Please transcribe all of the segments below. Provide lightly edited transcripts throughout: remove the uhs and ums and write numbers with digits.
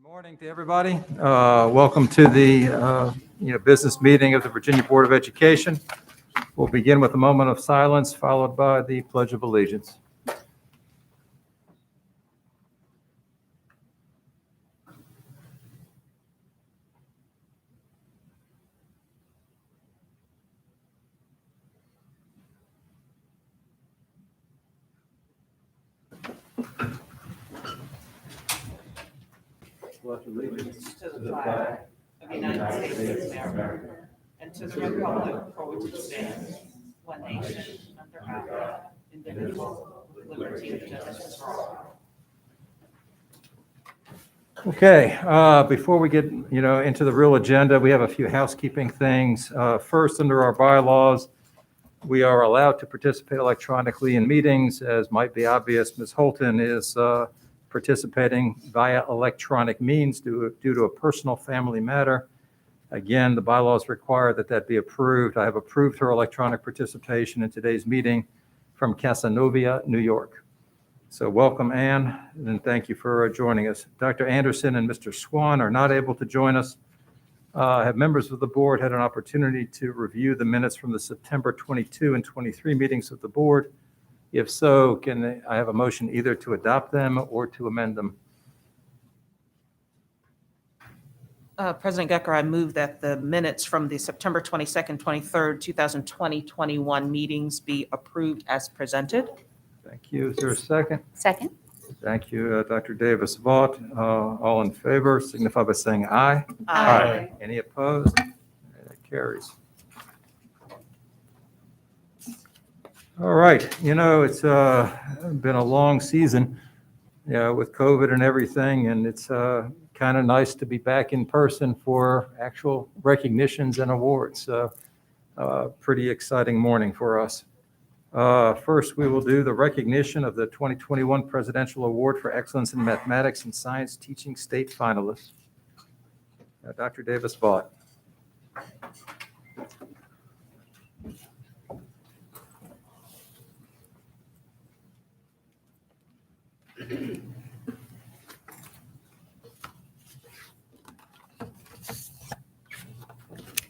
Morning to everybody. Welcome to the business meeting of the Virginia Board of Education. We'll begin with a moment of silence followed by the Pledge of Allegiance. Allegiance to the flag of the United States of America and to the republic for which it stands, one nation, under God, indivisible, with liberty and justice for all. Okay, before we get into the real agenda, we have a few housekeeping things. First, under our bylaws, we are allowed to participate electronically in meetings. As might be obvious, Ms. Holton is participating via electronic means due to a personal family matter. Again, the bylaws require that be approved. I have approved her electronic participation in today's meeting from Casanova, New York. So welcome, Ann, and thank you for joining us. Dr. Anderson and Mr. Swan are not able to join us. Have members of the board had an opportunity to review the minutes from the September 22 and 23 meetings of the board? If so, can I have a motion either to adopt them or to amend them? President Gecker, I move that the minutes from the September 22nd, 23rd, 2020-21 meetings be approved as presented. Thank you. Is there a second? Second. Thank you, Dr. Davis-Vaught. All in favor signify by saying aye. Aye. Any opposed? That carries. All right. It's been a long season with COVID and everything, and it's kind of nice to be back in person for actual recognitions and awards. Pretty exciting morning for us. First, we will do the recognition of the 2021 Presidential Award for Excellence in Mathematics and Science Teaching State Finalists. Dr. Davis-Vaught.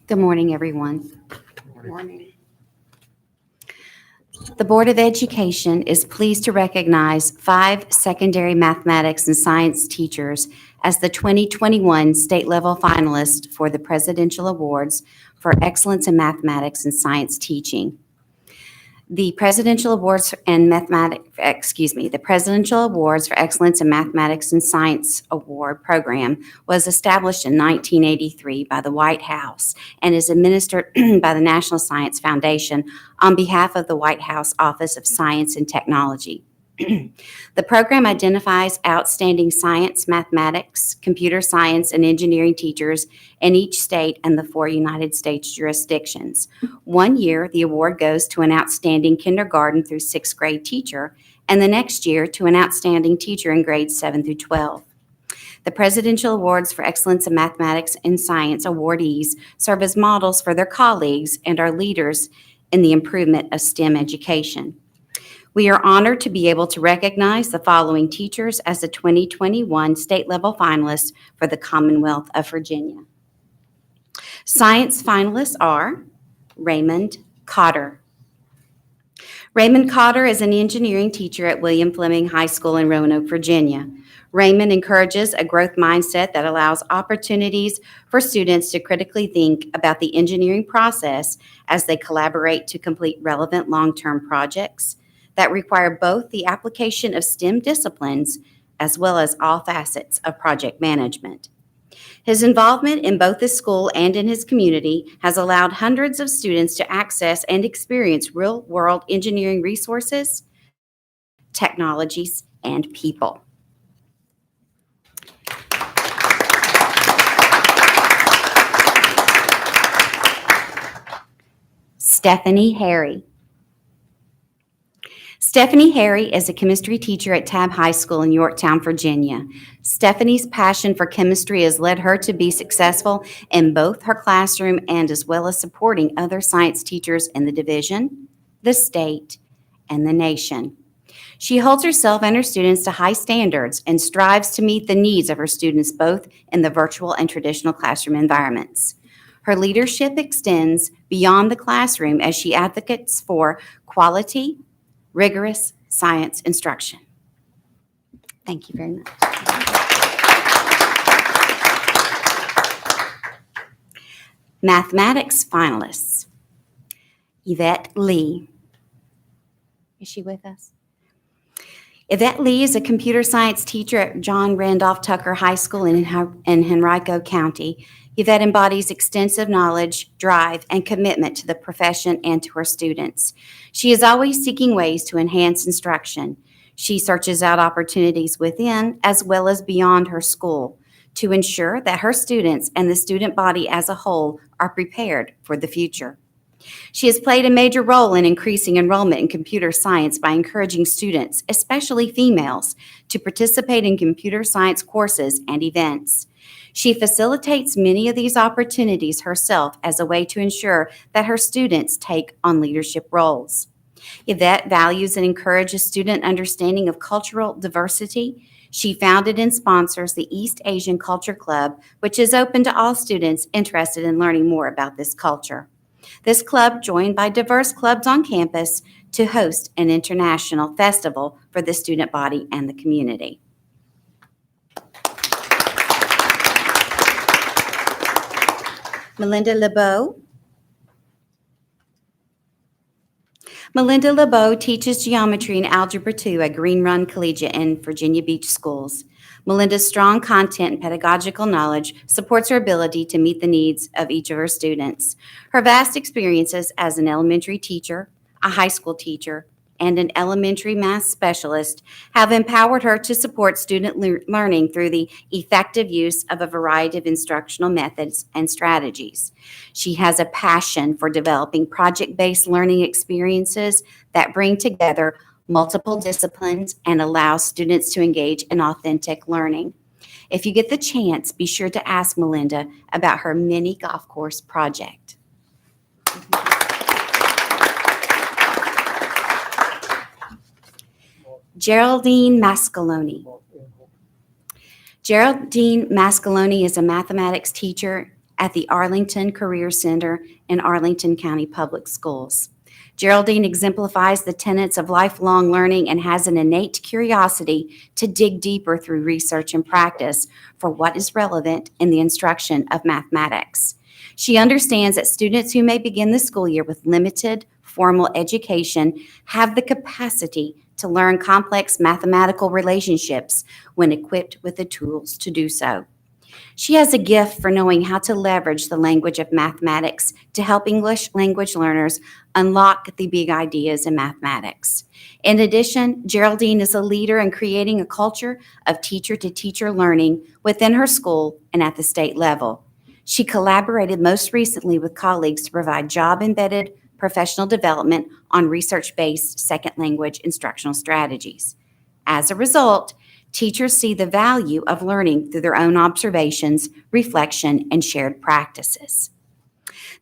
Good morning, everyone. Good morning. The Board of Education is pleased to recognize 5 secondary mathematics and science teachers as the 2021 state-level finalists for the Presidential Awards for Excellence in Mathematics and Science Teaching. The Presidential Awards for Excellence in Mathematics and Science Award Program was established in 1983 by the White House and is administered by the National Science Foundation on behalf of the White House Office of Science and Technology. The program identifies outstanding science, mathematics, computer science, and engineering teachers in each state and the 4 United States jurisdictions. 1 year, the award goes to an outstanding kindergarten through 6th grade teacher, and the next year to an outstanding teacher in grades 7 through 12. The Presidential Awards for Excellence in Mathematics and Science awardees serve as models for their colleagues and are leaders in the improvement of STEM education. We are honored to be able to recognize the following teachers as the 2021 state-level finalists for the Commonwealth of Virginia. Science finalists are Raymond Cotter. Raymond Cotter is an engineering teacher at William Fleming High School in Roanoke, Virginia. Raymond encourages a growth mindset that allows opportunities for students to critically think about the engineering process as they collaborate to complete relevant long-term projects that require both the application of STEM disciplines as well as all facets of project management. His involvement in both his school and in his community has allowed hundreds of students to access and experience real-world engineering resources, technologies, and people. Stephanie Harry. Stephanie Harry is a chemistry teacher at Tabb High School in Yorktown, Virginia. Stephanie's passion for chemistry has led her to be successful in both her classroom and as well as supporting other science teachers in the division, the state, and the nation. She holds herself and her students to high standards and strives to meet the needs of her students both in the virtual and traditional classroom environments. Her leadership extends beyond the classroom as she advocates for quality, rigorous science instruction. Thank you very much. Mathematics finalists. Yvette Lee. Is she with us? Yvette Lee is a computer science teacher at John Randolph Tucker High School in Henrico County. Yvette embodies extensive knowledge, drive, and commitment to the profession and to her students. She is always seeking ways to enhance instruction. She searches out opportunities within as well as beyond her school to ensure that her students and the student body as a whole are prepared for the future. She has played a major role in increasing enrollment in computer science by encouraging students, especially females, to participate in computer science courses and events. She facilitates many of these opportunities herself as a way to ensure that her students take on leadership roles. Yvette values and encourages student understanding of cultural diversity. She founded and sponsors the East Asian Culture Club, which is open to all students interested in learning more about this culture. This club, joined by diverse clubs on campus, to host an international festival for the student body and the community. Melinda Lebeau. Melinda Lebeau teaches geometry and algebra 2 at Green Run Collegiate in Virginia Beach schools. Melinda's strong content and pedagogical knowledge supports her ability to meet the needs of each of her students. Her vast experiences as an elementary teacher, a high school teacher, and an elementary math specialist have empowered her to support student learning through the effective use of a variety of instructional methods and strategies. She has a passion for developing project-based learning experiences that bring together multiple disciplines and allow students to engage in authentic learning. If you get the chance, be sure to ask Melinda about her mini golf course project. Geraldine Mascaloni. Geraldine Mascaloni is a mathematics teacher at the Arlington Career Center in Arlington County Public Schools. Geraldine exemplifies the tenets of lifelong learning and has an innate curiosity to dig deeper through research and practice for what is relevant in the instruction of mathematics. She understands that students who may begin the school year with limited formal education have the capacity to learn complex mathematical relationships when equipped with the tools to do so. She has a gift for knowing how to leverage the language of mathematics to help English language learners unlock the big ideas in mathematics. In addition, Geraldine is a leader in creating a culture of teacher-to-teacher learning within her school and at the state level. She collaborated most recently with colleagues to provide job-embedded professional development on research-based second language instructional strategies. As a result, teachers see the value of learning through their own observations, reflection, and shared practices.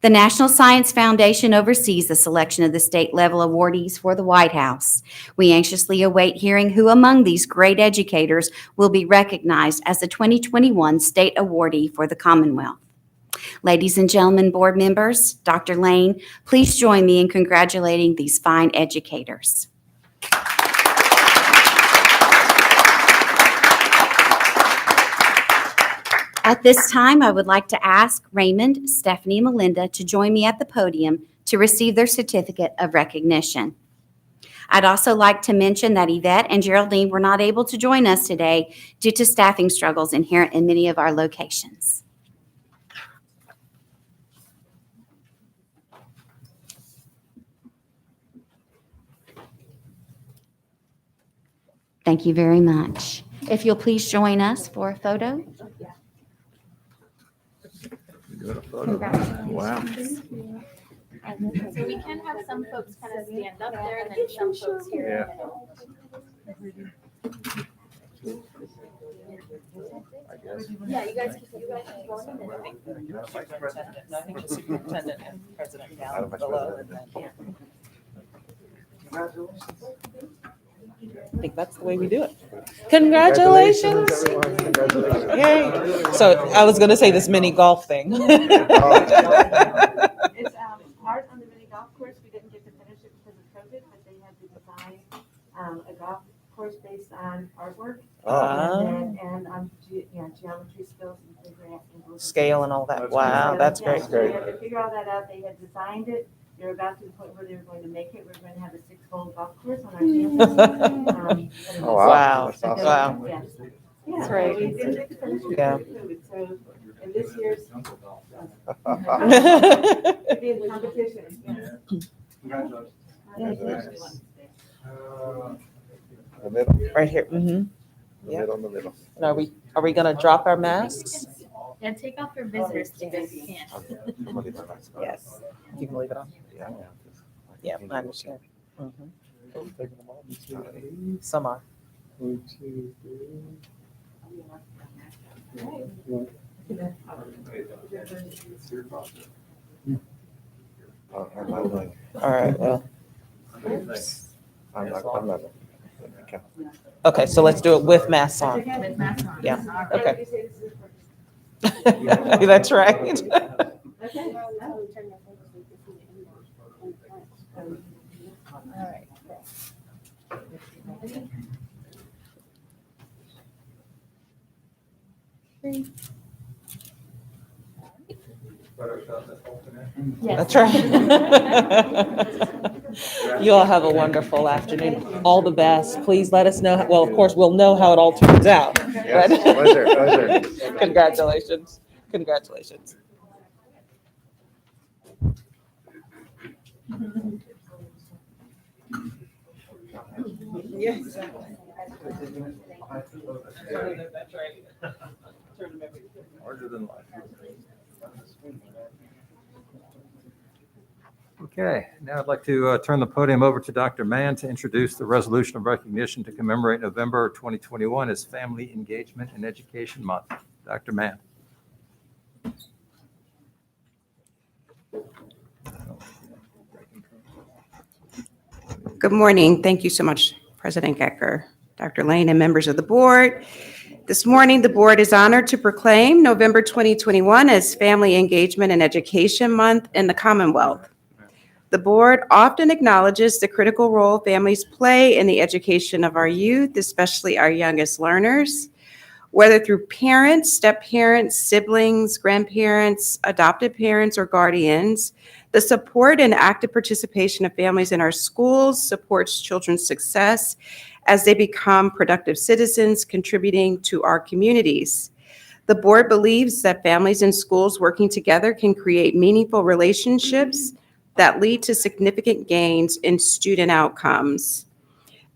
The National Science Foundation oversees the selection of the state-level awardees for the White House. We anxiously await hearing who among these great educators will be recognized as the 2021 state awardee for the Commonwealth. Ladies and gentlemen, board members, Dr. Lane, please join me in congratulating these fine educators. At this time, I would like to ask Raymond, Stephanie, and Melinda to join me at the podium to receive their certificate of recognition. I'd also like to mention that Yvette and Geraldine were not able to join us today due to staffing struggles inherent in many of our locations. Thank you very much. If you'll please join us for a photo. Wow. So we can have some folks kind of stand up there and then some folks here in the middle. Yeah, you guys keep going in there. I think the superintendent and president down below. And then, think that's the way we do it. Congratulations. Everyone. Congratulations. Yay. So I was going to say this mini golf thing. It's art on the mini golf course. We didn't get to finish it because of COVID, but they had to design a golf course based on artwork and on geometry skills and figuring out Scale and all that. Wow, that's great. So they had to figure all that out. They had designed it. They were about to the point where they were going to make it. We're going to have a 6-hole golf course on our campus. Oh, Wow. That's awesome. Wow. Yeah. Yeah. That's right. We didn't get to finish it Yeah. because of COVID. So in this year's to be in the competition. Congratulations. The middle. Right here. Mm-hmm. The Yeah. middle, the middle. And are we going to drop our masks? And take off your visitors stickers if you can. I'm gonna leave my mask on. Yes. You can leave it on. Yeah. Yeah, I understand. Mhm. Taking them all. Some are. I'm not doing it. All right. Well. I'm not. Okay. Okay, so let's do it with masks on. With masks on. Yeah. All right. Okay. That's right. Okay. That's right. You all have a wonderful afternoon. All the best. Please let us know. Well, of course, we'll know how it all turns out. Yes, but- pleasure. Congratulations. Congratulations. Yes. Larger than life. Okay, now I'd like to turn the podium over to Dr. Mann to introduce the resolution of recognition to commemorate November 2021 as Family Engagement and Education Month. Dr. Mann. Good morning. Thank you so much, President Gecker, Dr. Lane, and members of the board. This morning, the board is honored to proclaim November 2021 as Family Engagement and Education Month in the Commonwealth. The board often acknowledges the critical role families play in the education of our youth, especially our youngest learners. Whether through parents, step-parents, siblings, grandparents, adopted parents, or guardians, the support and active participation of families in our schools supports children's success as they become productive citizens contributing to our communities. The board believes that families and schools working together can create meaningful relationships that lead to significant gains in student outcomes.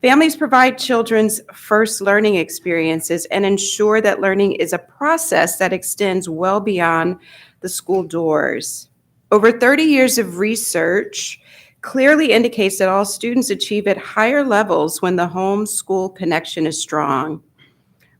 Families provide children's first learning experiences and ensure that learning is a process that extends well beyond the school doors. Over 30 years of research clearly indicates that all students achieve at higher levels when the home-school connection is strong.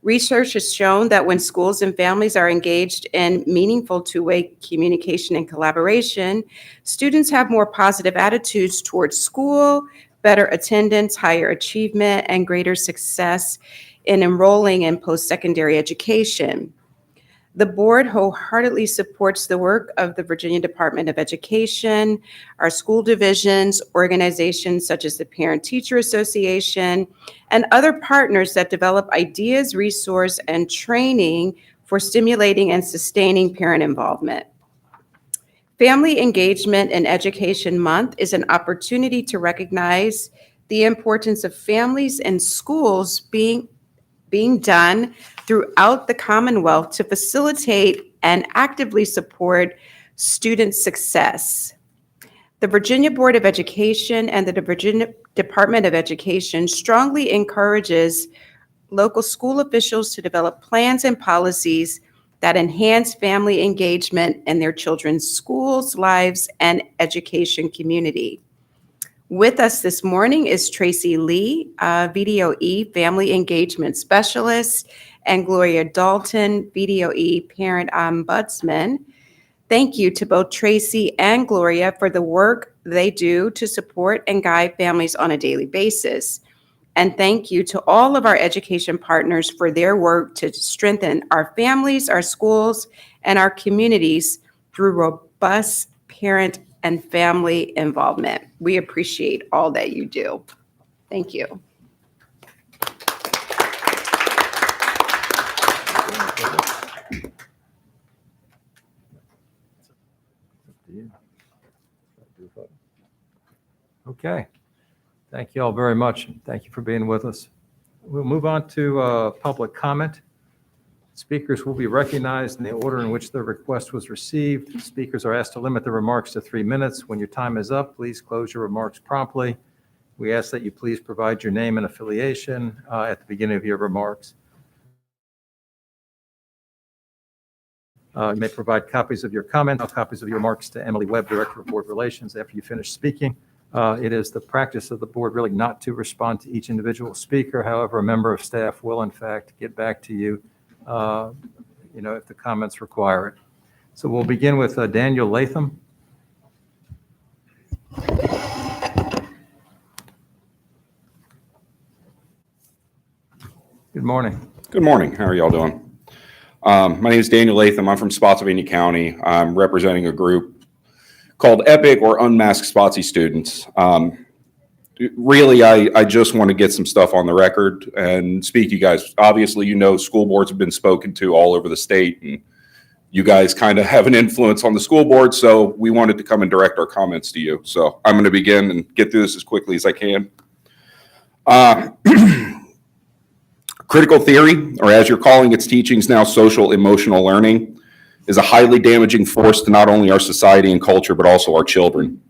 Research has shown that when schools and families are engaged in meaningful two-way communication and collaboration, students have more positive attitudes towards school, better attendance, higher achievement, and greater success in enrolling in post-secondary education. The board wholeheartedly supports the work of the Virginia Department of Education, our school divisions, organizations such as the Parent-Teacher Association, and other partners that develop ideas, resource, and training for stimulating and sustaining parent involvement. Family Engagement and Education Month is an opportunity to recognize the importance of families and schools being done throughout the Commonwealth to facilitate and actively support student success. The Virginia Board of Education and the Virginia Department of Education strongly encourages local school officials to develop plans and policies that enhance family engagement in their children's schools, lives, and education community. With us this morning is Tracy Lee, VDOE Family Engagement Specialist, and Gloria Dalton, VDOE Parent Ombudsman. Thank you to both Tracy and Gloria for the work they do to support and guide families on a daily basis. And thank you to all of our education partners for their work to strengthen our families, our schools, and our communities through robust parent and family involvement. We appreciate all that you do. Thank you. Okay. Thank you all very much. Thank you for being with us. We'll move on to public comment. Speakers will be recognized in the order in which their request was received. Speakers are asked to limit their remarks to 3 minutes. When your time is up, please close your remarks promptly. We ask that you please provide your name and affiliation at the beginning of your remarks. You may provide copies of your comment, copies of your remarks to Emily Webb, Director of Board Relations, after you finish speaking. It is the practice of the board really not to respond to each individual speaker. However, a member of staff will in fact get back to you, if the comments require it. So we'll begin with Daniel Latham. Good morning. Good morning. How are y'all doing? My name is Daniel Latham. I'm from Spotsylvania County. I'm representing a group called EPIC, or Unmasked Spotsy Students. Really, I just want to get some stuff on the record and speak to you guys. Obviously, school boards have been spoken to all over the state, and you guys kind of have an influence on the school board, so we wanted to come and direct our comments to you. So I'm going to begin and get through this as quickly as I can. Critical theory, or as you're calling its teachings now, social emotional learning, is a highly damaging force to not only our society and culture, but also our children.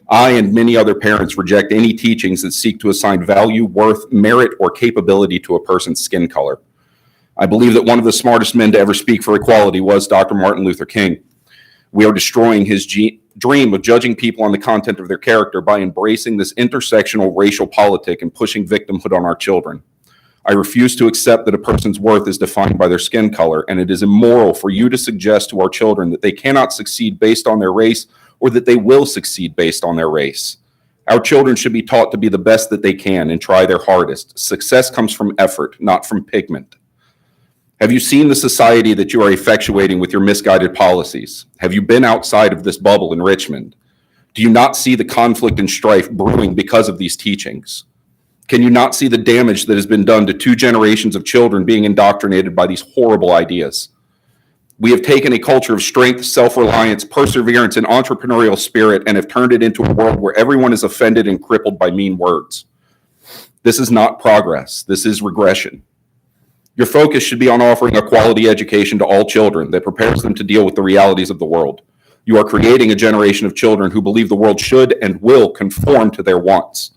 I and many other parents reject any teachings that seek to assign value, worth, merit, or capability to a person's skin color. I believe that one of the smartest men to ever speak for equality was Dr. Martin Luther King. We are destroying his dream of judging people on the content of their character by embracing this intersectional racial politic and pushing victimhood on our children. I refuse to accept that a person's worth is defined by their skin color, and it is immoral for you to suggest to our children that they cannot succeed based on their race or that they will succeed based on their race. Our children should be taught to be the best that they can and try their hardest. Success comes from effort, not from pigment. Have you seen the society that you are effectuating with your misguided policies? Have you been outside of this bubble in Richmond? Do you not see the conflict and strife brewing because of these teachings? Can you not see the damage that has been done to 2 generations of children being indoctrinated by these horrible ideas? We have taken a culture of strength, self-reliance, perseverance, and entrepreneurial spirit and have turned it into a world where everyone is offended and crippled by mean words. This is not progress. This is regression. Your focus should be on offering a quality education to all children that prepares them to deal with the realities of the world. You are creating a generation of children who believe the world should and will conform to their wants.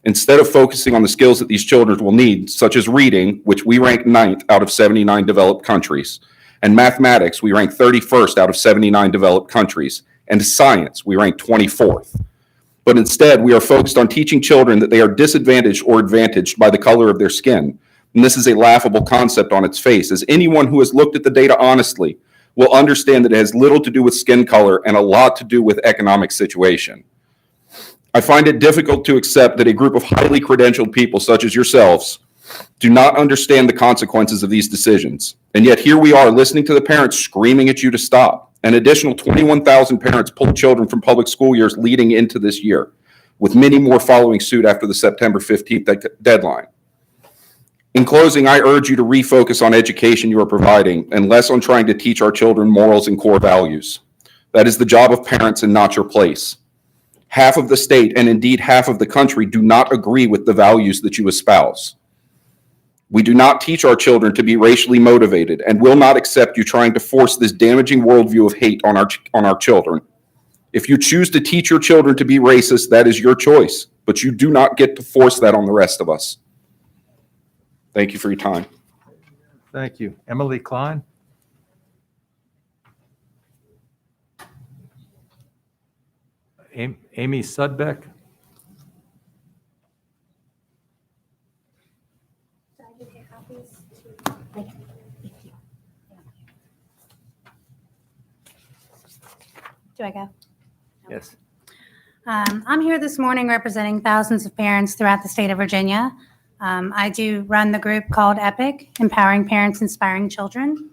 Instead of focusing on the skills that these children will need, such as reading, which we rank 9th out of 79 developed countries, and mathematics, we rank 31st out of 79 developed countries, and science, we rank 24th. But instead, we are focused on teaching children that they are disadvantaged or advantaged by the color of their skin. And this is a laughable concept on its face, as anyone who has looked at the data honestly will understand that it has little to do with skin color and a lot to do with economic situation. I find it difficult to accept that a group of highly credentialed people such as yourselves do not understand the consequences of these decisions. And yet here we are listening to the parents screaming at you to stop. An additional 21,000 parents pulled children from public school years leading into this year, with many more following suit after the September 15th deadline. In closing, I urge you to refocus on education you are providing and less on trying to teach our children morals and core values. That is the job of parents and not your place. Half of the state, and indeed half of the country, do not agree with the values that you espouse. We do not teach our children to be racially motivated and will not accept you trying to force this damaging worldview of hate on our children. If you choose to teach your children to be racist, that is your choice, but you do not get to force that on the rest of us. Thank you for your time. Thank you. Emily Klein. Amy Sudbeck. Did I give you copies? Thank you. Do I go? Yes. I'm here this morning representing thousands of parents throughout the state of Virginia. I do run the group called EPIC, Empowering Parents, Inspiring Children.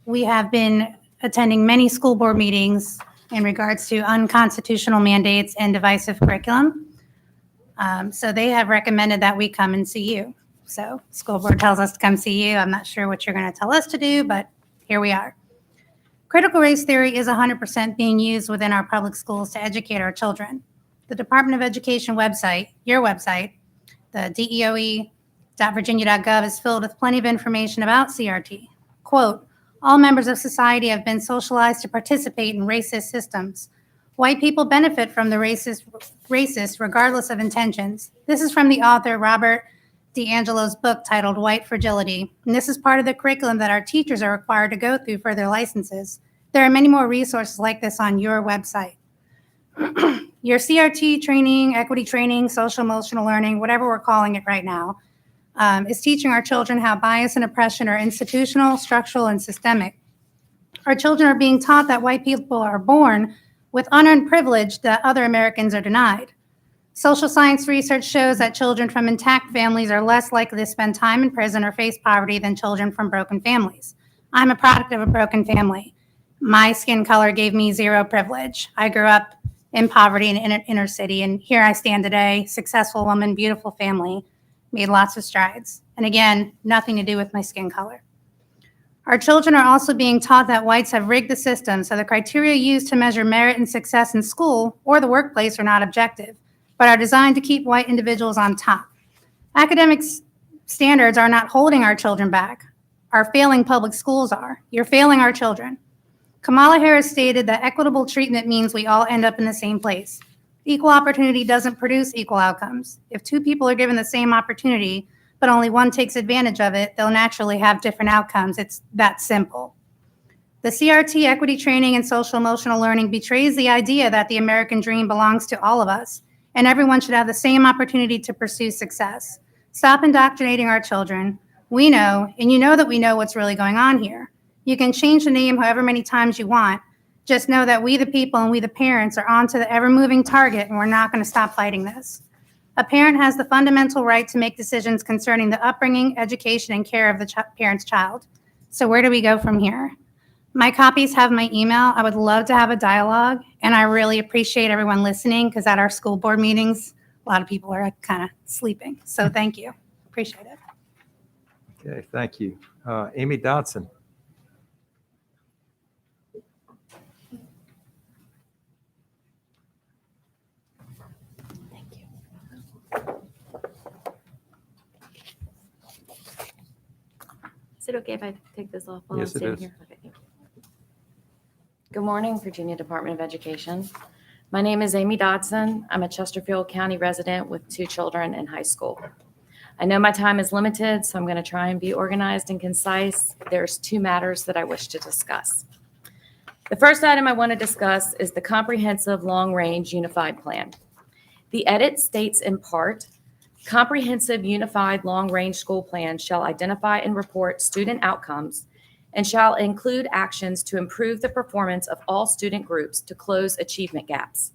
We have been attending many school board meetings in regards to unconstitutional mandates and divisive curriculum. So they have recommended that we come and see you. So school board tells us to come see you. I'm not sure what you're going to tell us to do, but here we are. Critical race theory is 100% being used within our public schools to educate our children. The Department of Education website, your website, the DEOE.virginia.gov is filled with plenty of information about CRT. Quote, all members of society have been socialized to participate in racist systems. White people benefit from the racist regardless of intentions. This is from the author Robert DiAngelo's book titled White Fragility, and this is part of the curriculum that our teachers are required to go through for their licenses. There are many more resources like this on your website. Your CRT training, equity training, social emotional learning, whatever we're calling it right now, is teaching our children how bias and oppression are institutional, structural, and systemic. Our children are being taught that white people are born with unearned privilege that other Americans are denied. Social science research shows that children from intact families are less likely to spend time in prison or face poverty than children from broken families. I'm a product of a broken family. My skin color gave me zero privilege. I grew up in poverty in inner city, and here I stand today, successful woman, beautiful family, made lots of strides. And again, nothing to do with my skin color. Our children are also being taught that whites have rigged the system, so the criteria used to measure merit and success in school or the workplace are not objective, but are designed to keep white individuals on top. Academic standards are not holding our children back. Our failing public schools are. You're failing our children. Kamala Harris stated that equitable treatment means we all end up in the same place. Equal opportunity doesn't produce equal outcomes. If two people are given the same opportunity, but only one takes advantage of it, they'll naturally have different outcomes. It's that simple. The CRT equity training and social emotional learning betrays the idea that the American dream belongs to all of us, and everyone should have the same opportunity to pursue success. Stop indoctrinating our children. We know, and you know that we know what's really going on here. You can change the name however many times you want. Just know that we the people and we the parents are onto the ever-moving target, and we're not going to stop fighting this. A parent has the fundamental right to make decisions concerning the upbringing, education, and care of the parent's child. So where do we go from here? My copies have my email. I would love to have a dialogue, and I really appreciate everyone listening, because at our school board meetings, a lot of people are kind of sleeping. So thank you. Appreciate it. Okay, thank you. Amy Dodson. Is it okay if I take this off while I'm Yes, it sitting is. here? Okay, thank you. Good morning, Virginia Department of Education. My name is Amy Dodson. I'm a Chesterfield County resident with 2 children in high school. I know my time is limited, so I'm going to try and be organized and concise. There's 2 matters that I wish to discuss. The first item I want to discuss is the Comprehensive Long-Range Unified Plan. The edit states in part, Comprehensive Unified Long-Range School Plan shall identify and report student outcomes and shall include actions to improve the performance of all student groups to close achievement gaps.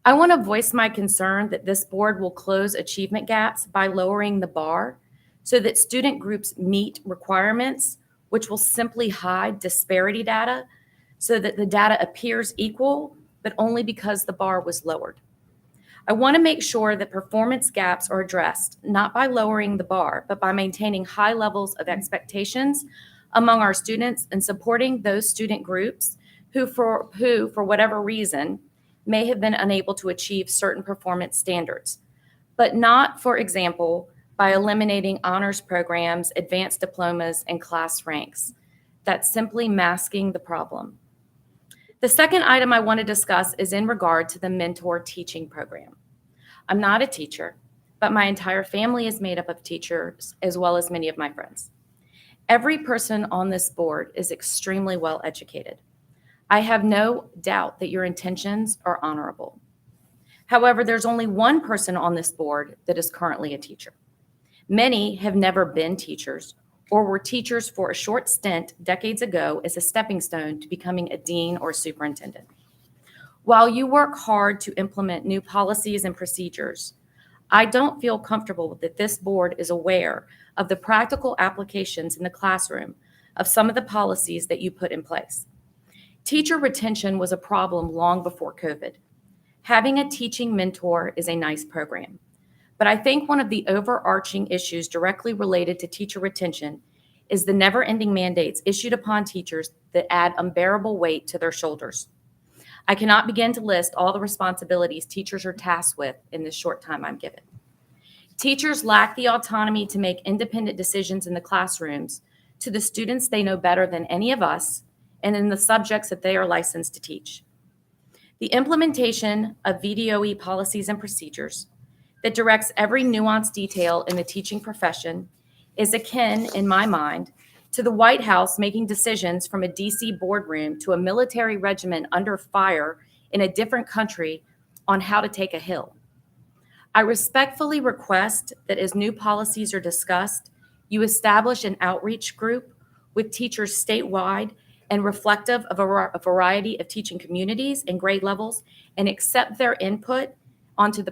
I want to voice my concern that this board will close achievement gaps by lowering the bar so that student groups meet requirements, which will simply hide disparity data so that the data appears equal, but only because the bar was lowered. I want to make sure that performance gaps are addressed, not by lowering the bar, but by maintaining high levels of expectations among our students and supporting those student groups who, for whatever reason, may have been unable to achieve certain performance standards, but not, for example, by eliminating honors programs, advanced diplomas, and class ranks. That's simply masking the problem. The second item I want to discuss is in regard to the mentor teaching program. I'm not a teacher, but my entire family is made up of teachers, as well as many of my friends. Every person on this board is extremely well educated. I have no doubt that your intentions are honorable. However, there's only one person on this board that is currently a teacher. Many have never been teachers or were teachers for a short stint decades ago as a stepping stone to becoming a dean or superintendent. While you work hard to implement new policies and procedures, I don't feel comfortable that this board is aware of the practical applications in the classroom of some of the policies that you put in place. Teacher retention was a problem long before COVID. Having a teaching mentor is a nice program, but I think one of the overarching issues directly related to teacher retention is the never-ending mandates issued upon teachers that add unbearable weight to their shoulders. I cannot begin to list all the responsibilities teachers are tasked with in this short time I'm given. Teachers lack the autonomy to make independent decisions in the classrooms to the students they know better than any of us and in the subjects that they are licensed to teach. The implementation of VDOE policies and procedures that directs every nuanced detail in the teaching profession is akin, in my mind, to the White House making decisions from a DC boardroom to a military regiment under fire in a different country on how to take a hill. I respectfully request that as new policies are discussed, you establish an outreach group with teachers statewide and reflective of a variety of teaching communities and grade levels, and accept their input onto the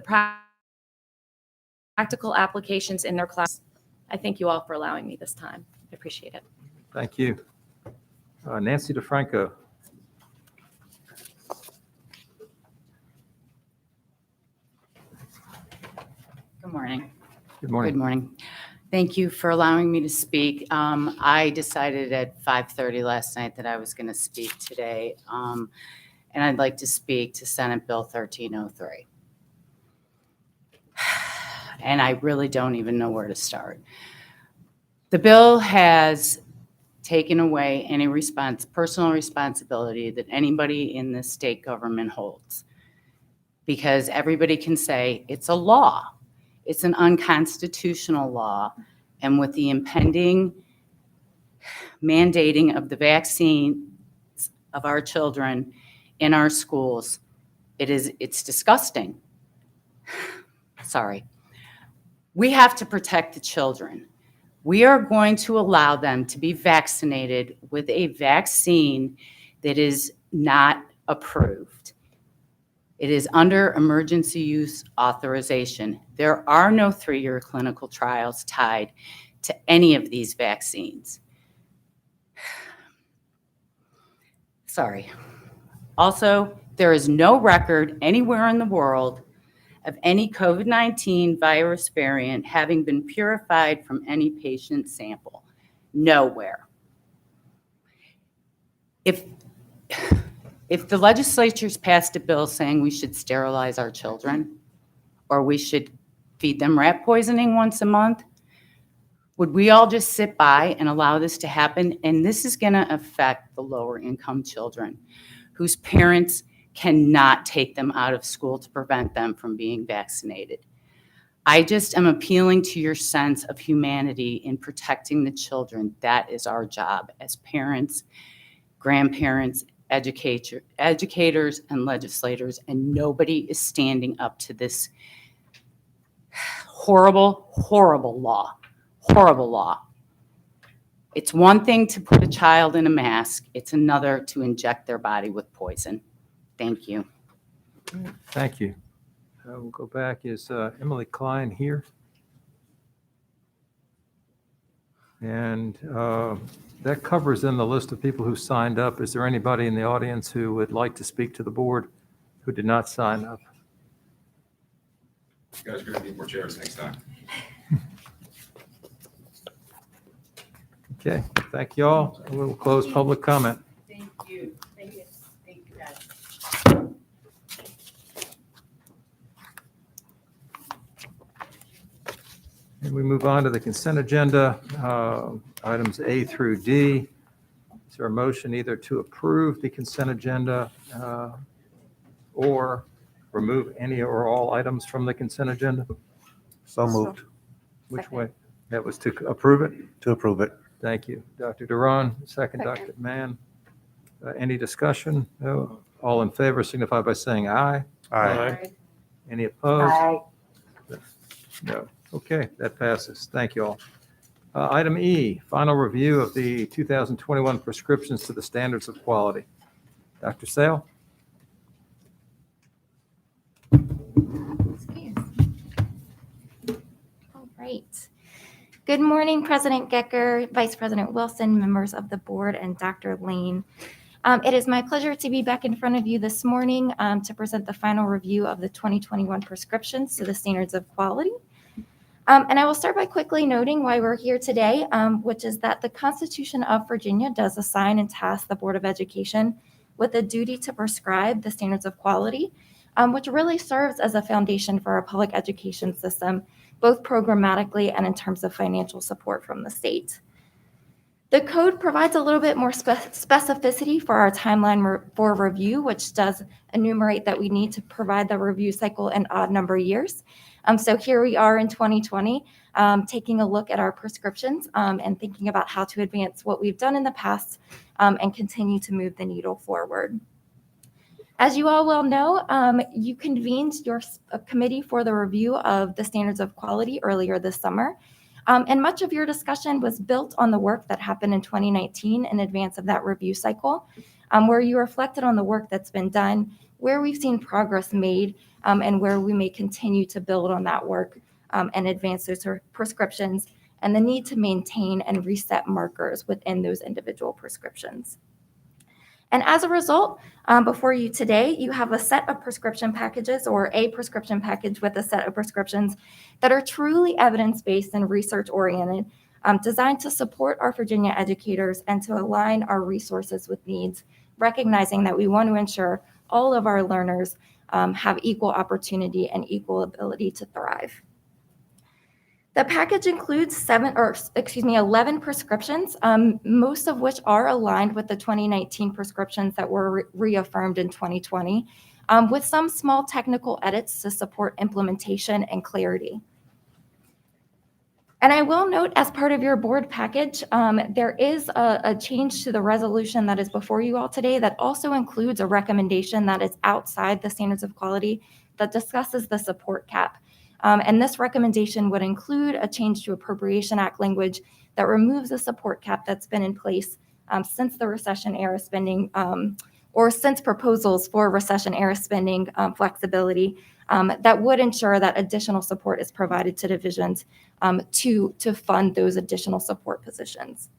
practical applications in their class. I thank you all for allowing me this time. I appreciate it. Thank you. Nancy DeFranco. Good morning. Good morning. Good morning. Thank you for allowing me to speak. I decided at 5:30 last night that I was going to speak today, and I'd like to speak to Senate Bill 1303. And I really don't even know where to start. The bill has taken away any personal responsibility that anybody in the state government holds, because everybody can say it's a law. It's an unconstitutional law, and with the impending mandating of the vaccines of our children in our schools, it's disgusting. Sorry. We have to protect the children. We are going to allow them to be vaccinated with a vaccine that is not approved. It is under emergency use authorization. There are no 3-year clinical trials tied to any of these vaccines. Sorry. Also, there is no record anywhere in the world of any COVID-19 virus variant having been purified from any patient sample. Nowhere. If the legislature's passed a bill saying we should sterilize our children, or we should feed them rat poisoning once a month, would we all just sit by and allow this to happen? And this is going to affect the lower income children whose parents cannot take them out of school to prevent them from being vaccinated. I just am appealing to your sense of humanity in protecting the children. That is our job as parents, grandparents, educators, and legislators, and nobody is standing up to this horrible, horrible law. Horrible law. It's one thing to put a child in a mask. It's another to inject their body with poison. Thank you. Thank you. We'll go back. Is Emily Klein here? And that covers in the list of people who signed up. Is there anybody in the audience who would like to speak to the board who did not sign up? You guys are going to need more chairs next time. Okay, thank you all. We'll close public comment. Thank you. Thank you. Thank you, guys. And we move on to the consent agenda, items A through D. Is there a motion either to approve the consent agenda or remove any or all items from the consent agenda? So moved. Which way? That was to approve it? To approve it. Thank you. Dr. Duran, second, Dr. Mann. Any discussion? No? All in favor signify by saying aye. Aye. Any opposed? Aye. No. Okay, that passes. Thank you all. Item E, final review of the 2021 prescriptions to the standards of quality. Dr. Sale? Good morning, President Gecker, Vice President Wilson, members of the board, and Dr. Lane. It is my pleasure to be back in front of you this morning to present the final review of the 2021 prescriptions to the standards of quality. And I will start by quickly noting why we're here today, which is that the Constitution of Virginia does assign and task the Board of Education with a duty to prescribe the standards of quality, which really serves as a foundation for our public education system, both programmatically and in terms of financial support from the state. The code provides a little bit more specificity for our timeline for review, which does enumerate that we need to provide the review cycle in odd number years. So here we are in 2020, taking a look at our prescriptions and thinking about how to advance what we've done in the past and continue to move the needle forward. As you all well know, you convened your committee for the review of the standards of quality earlier this summer. And much of your discussion was built on the work that happened in 2019 in advance of that review cycle, where you reflected on the work that's been done, where we've seen progress made, and where we may continue to build on that work and advance those prescriptions, and the need to maintain and reset markers within those individual prescriptions. And as a result, before you today, you have a set of prescription packages or a prescription package with a set of prescriptions that are truly evidence-based and research-oriented, designed to support our Virginia educators and to align our resources with needs, recognizing that we want to ensure all of our learners have equal opportunity and equal ability to thrive. The package includes 11 prescriptions, most of which are aligned with the 2019 prescriptions that were reaffirmed in 2020, with some small technical edits to support implementation and clarity. And I will note, as part of your board package, there is a change to the resolution that is before you all today that also includes a recommendation that is outside the standards of quality that discusses the support cap. And this recommendation would include a change to Appropriation Act language that removes the support cap that's been in place since the recession era spending, or since proposals for recession era spending flexibility that would ensure that additional support is provided to divisions to fund those additional support positions.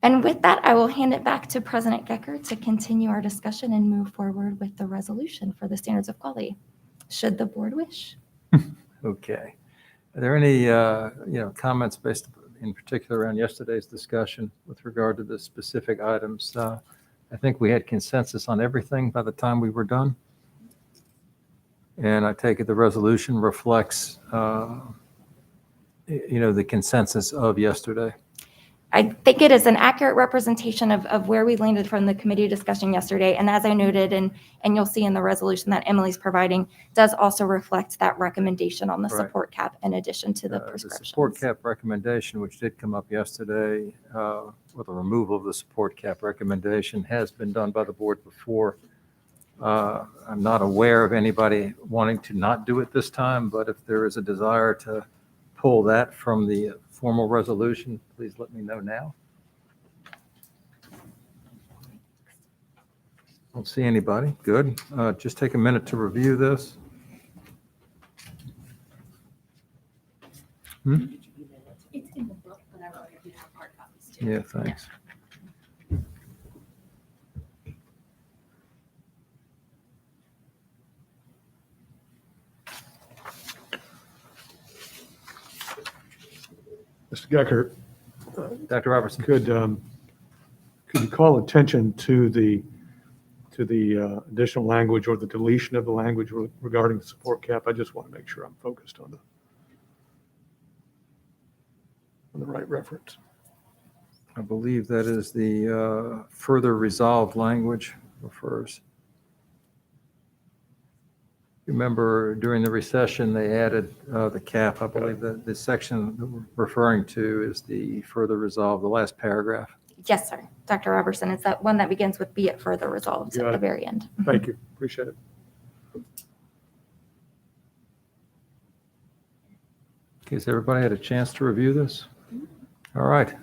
And with that, I will hand it back to President Gecker to continue our discussion and move forward with the resolution for the standards of quality, should the board wish. Okay. Are there any comments based in particular around yesterday's discussion with regard to the specific items? I think we had consensus on everything by the time we were done. And I take it the resolution reflects, the consensus of yesterday. I think it is an accurate representation of where we landed from the committee discussion yesterday. And as I noted, and you'll see in the resolution that Emily's providing, does also reflect that recommendation on the support cap in addition to the prescriptions. The support cap recommendation, which did come up yesterday, with the removal of the support cap recommendation, has been done by the board before. I'm not aware of anybody wanting to not do it this time, but if there is a desire to pull that from the formal resolution, please let me know now. Don't see anybody. Good. Just take a minute to review this. It's in the book, but I wrote it. You have hard copies too. Yeah, thanks. Mr. Gecker, Dr. Robertson. could you call attention to the additional language or the deletion of the language regarding the support cap? I just want to make sure I'm focused on the right reference. I believe that is the further resolved language refers. Remember, during the recession, they added the cap. I believe that the section that we're referring to is the further resolved, the last paragraph. Yes, sir. Dr. Robertson, it's that one that begins with "be it further resolved" at the very end. Thank you. Appreciate it. Okay, has everybody had a chance to review this? All right.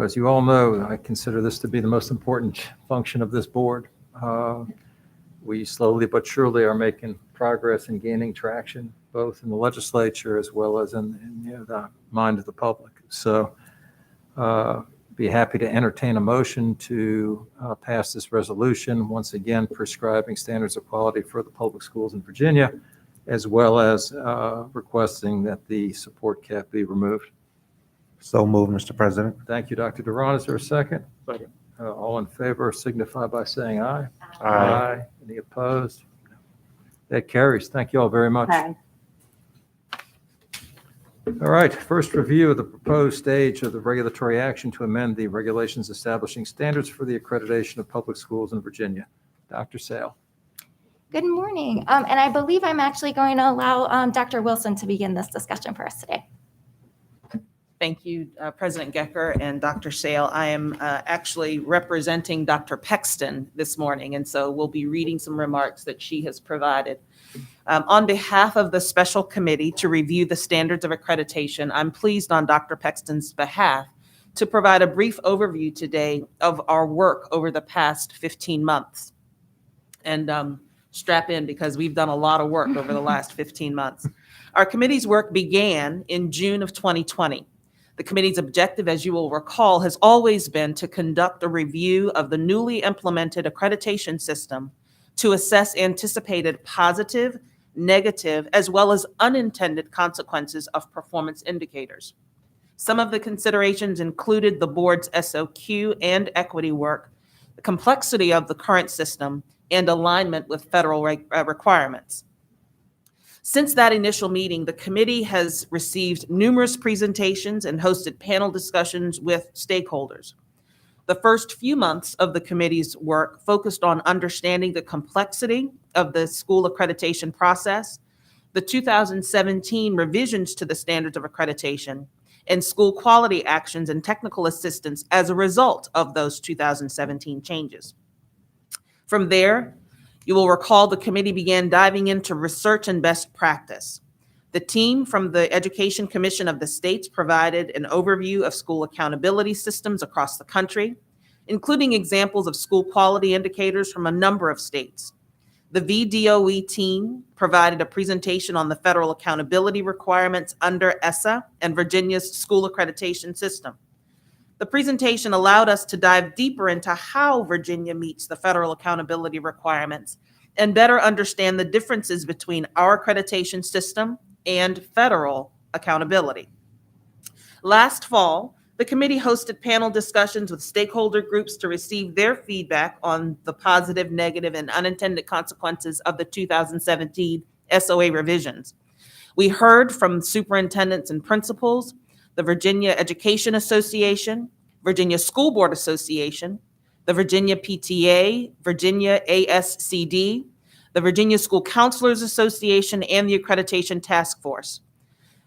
As you all know, I consider this to be the most important function of this board. We slowly but surely are making progress in gaining traction, both in the legislature as well as in the mind of the public. So be happy to entertain a motion to pass this resolution, once again prescribing standards of quality for the public schools in Virginia, as well as requesting that the support cap be removed. So moved, Mr. President. Thank you, Dr. Duran. Is there a second? Second. All in favor signify by saying aye. Aye. Any opposed? That carries. Thank you all very much. All right, first review of the proposed stage of the regulatory action to amend the regulations establishing standards for the accreditation of public schools in Virginia. Dr. Sale. Good morning. And I believe I'm actually going to allow Dr. Wilson to begin this discussion for us today. Thank you, President Gecker and Dr. Sale. I am actually representing Dr. Pexton this morning, and so we'll be reading some remarks that she has provided. On behalf of the special committee to review the standards of accreditation, I'm pleased on Dr. Pexton's behalf to provide a brief overview today of our work over the past 15 months. And strap in, because we've done a lot of work over the last 15 months. Our committee's work began in June of 2020. The committee's objective, as you will recall, has always been to conduct a review of the newly implemented accreditation system to assess anticipated positive, negative, as well as unintended consequences of performance indicators. Some of the considerations included the board's SOQ and equity work, the complexity of the current system, and alignment with federal requirements. Since that initial meeting, the committee has received numerous presentations and hosted panel discussions with stakeholders. The first few months of the committee's work focused on understanding the complexity of the school accreditation process, the 2017 revisions to the standards of accreditation, and school quality actions and technical assistance as a result of those 2017 changes. From there, you will recall the committee began diving into research and best practice. The team from the Education Commission of the States provided an overview of school accountability systems across the country, including examples of school quality indicators from a number of states. The VDOE team provided a presentation on the federal accountability requirements under ESSA and Virginia's school accreditation system. The presentation allowed us to dive deeper into how Virginia meets the federal accountability requirements and better understand the differences between our accreditation system and federal accountability. Last fall, the committee hosted panel discussions with stakeholder groups to receive their feedback on the positive, negative, and unintended consequences of the 2017 SOA revisions. We heard from superintendents and principals, the Virginia Education Association, Virginia School Board Association, the Virginia PTA, Virginia ASCD, the Virginia School Counselors Association, and the Accreditation Task Force.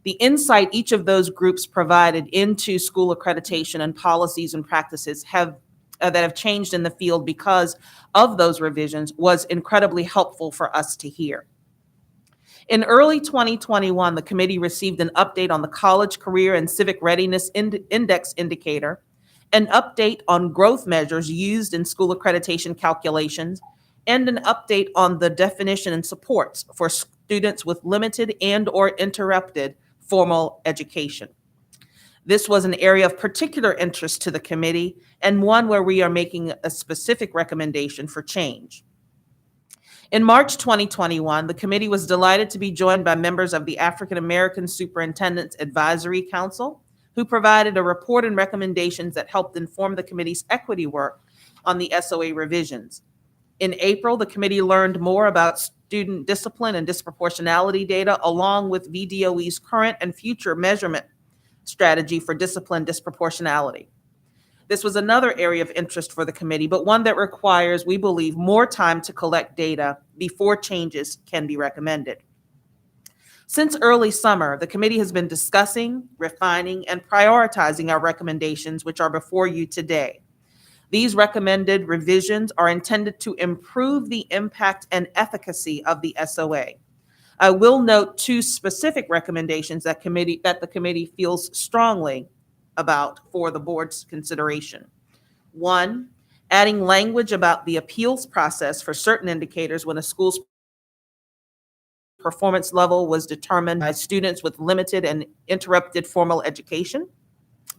The insight each of those groups provided into school accreditation and policies and practices that have changed in the field because of those revisions was incredibly helpful for us to hear. In early 2021, the committee received an update on the College Career and Civic Readiness Index indicator, an update on growth measures used in school accreditation calculations, and an update on the definition and supports for students with limited and/or interrupted formal education. This was an area of particular interest to the committee and one where we are making a specific recommendation for change. In March 2021, the committee was delighted to be joined by members of the African American Superintendents Advisory Council, who provided a report and recommendations that helped inform the committee's equity work on the SOA revisions. In April, the committee learned more about student discipline and disproportionality data, along with VDOE's current and future measurement strategy for discipline disproportionality. This was another area of interest for the committee, but one that requires, we believe, more time to collect data before changes can be recommended. Since early summer, the committee has been discussing, refining, and prioritizing our recommendations, which are before you today. These recommended revisions are intended to improve the impact and efficacy of the SOA. I will note two specific recommendations that the committee feels strongly about for the board's consideration. One, adding language about the appeals process for certain indicators when a school's performance level was determined by students with limited and interrupted formal education.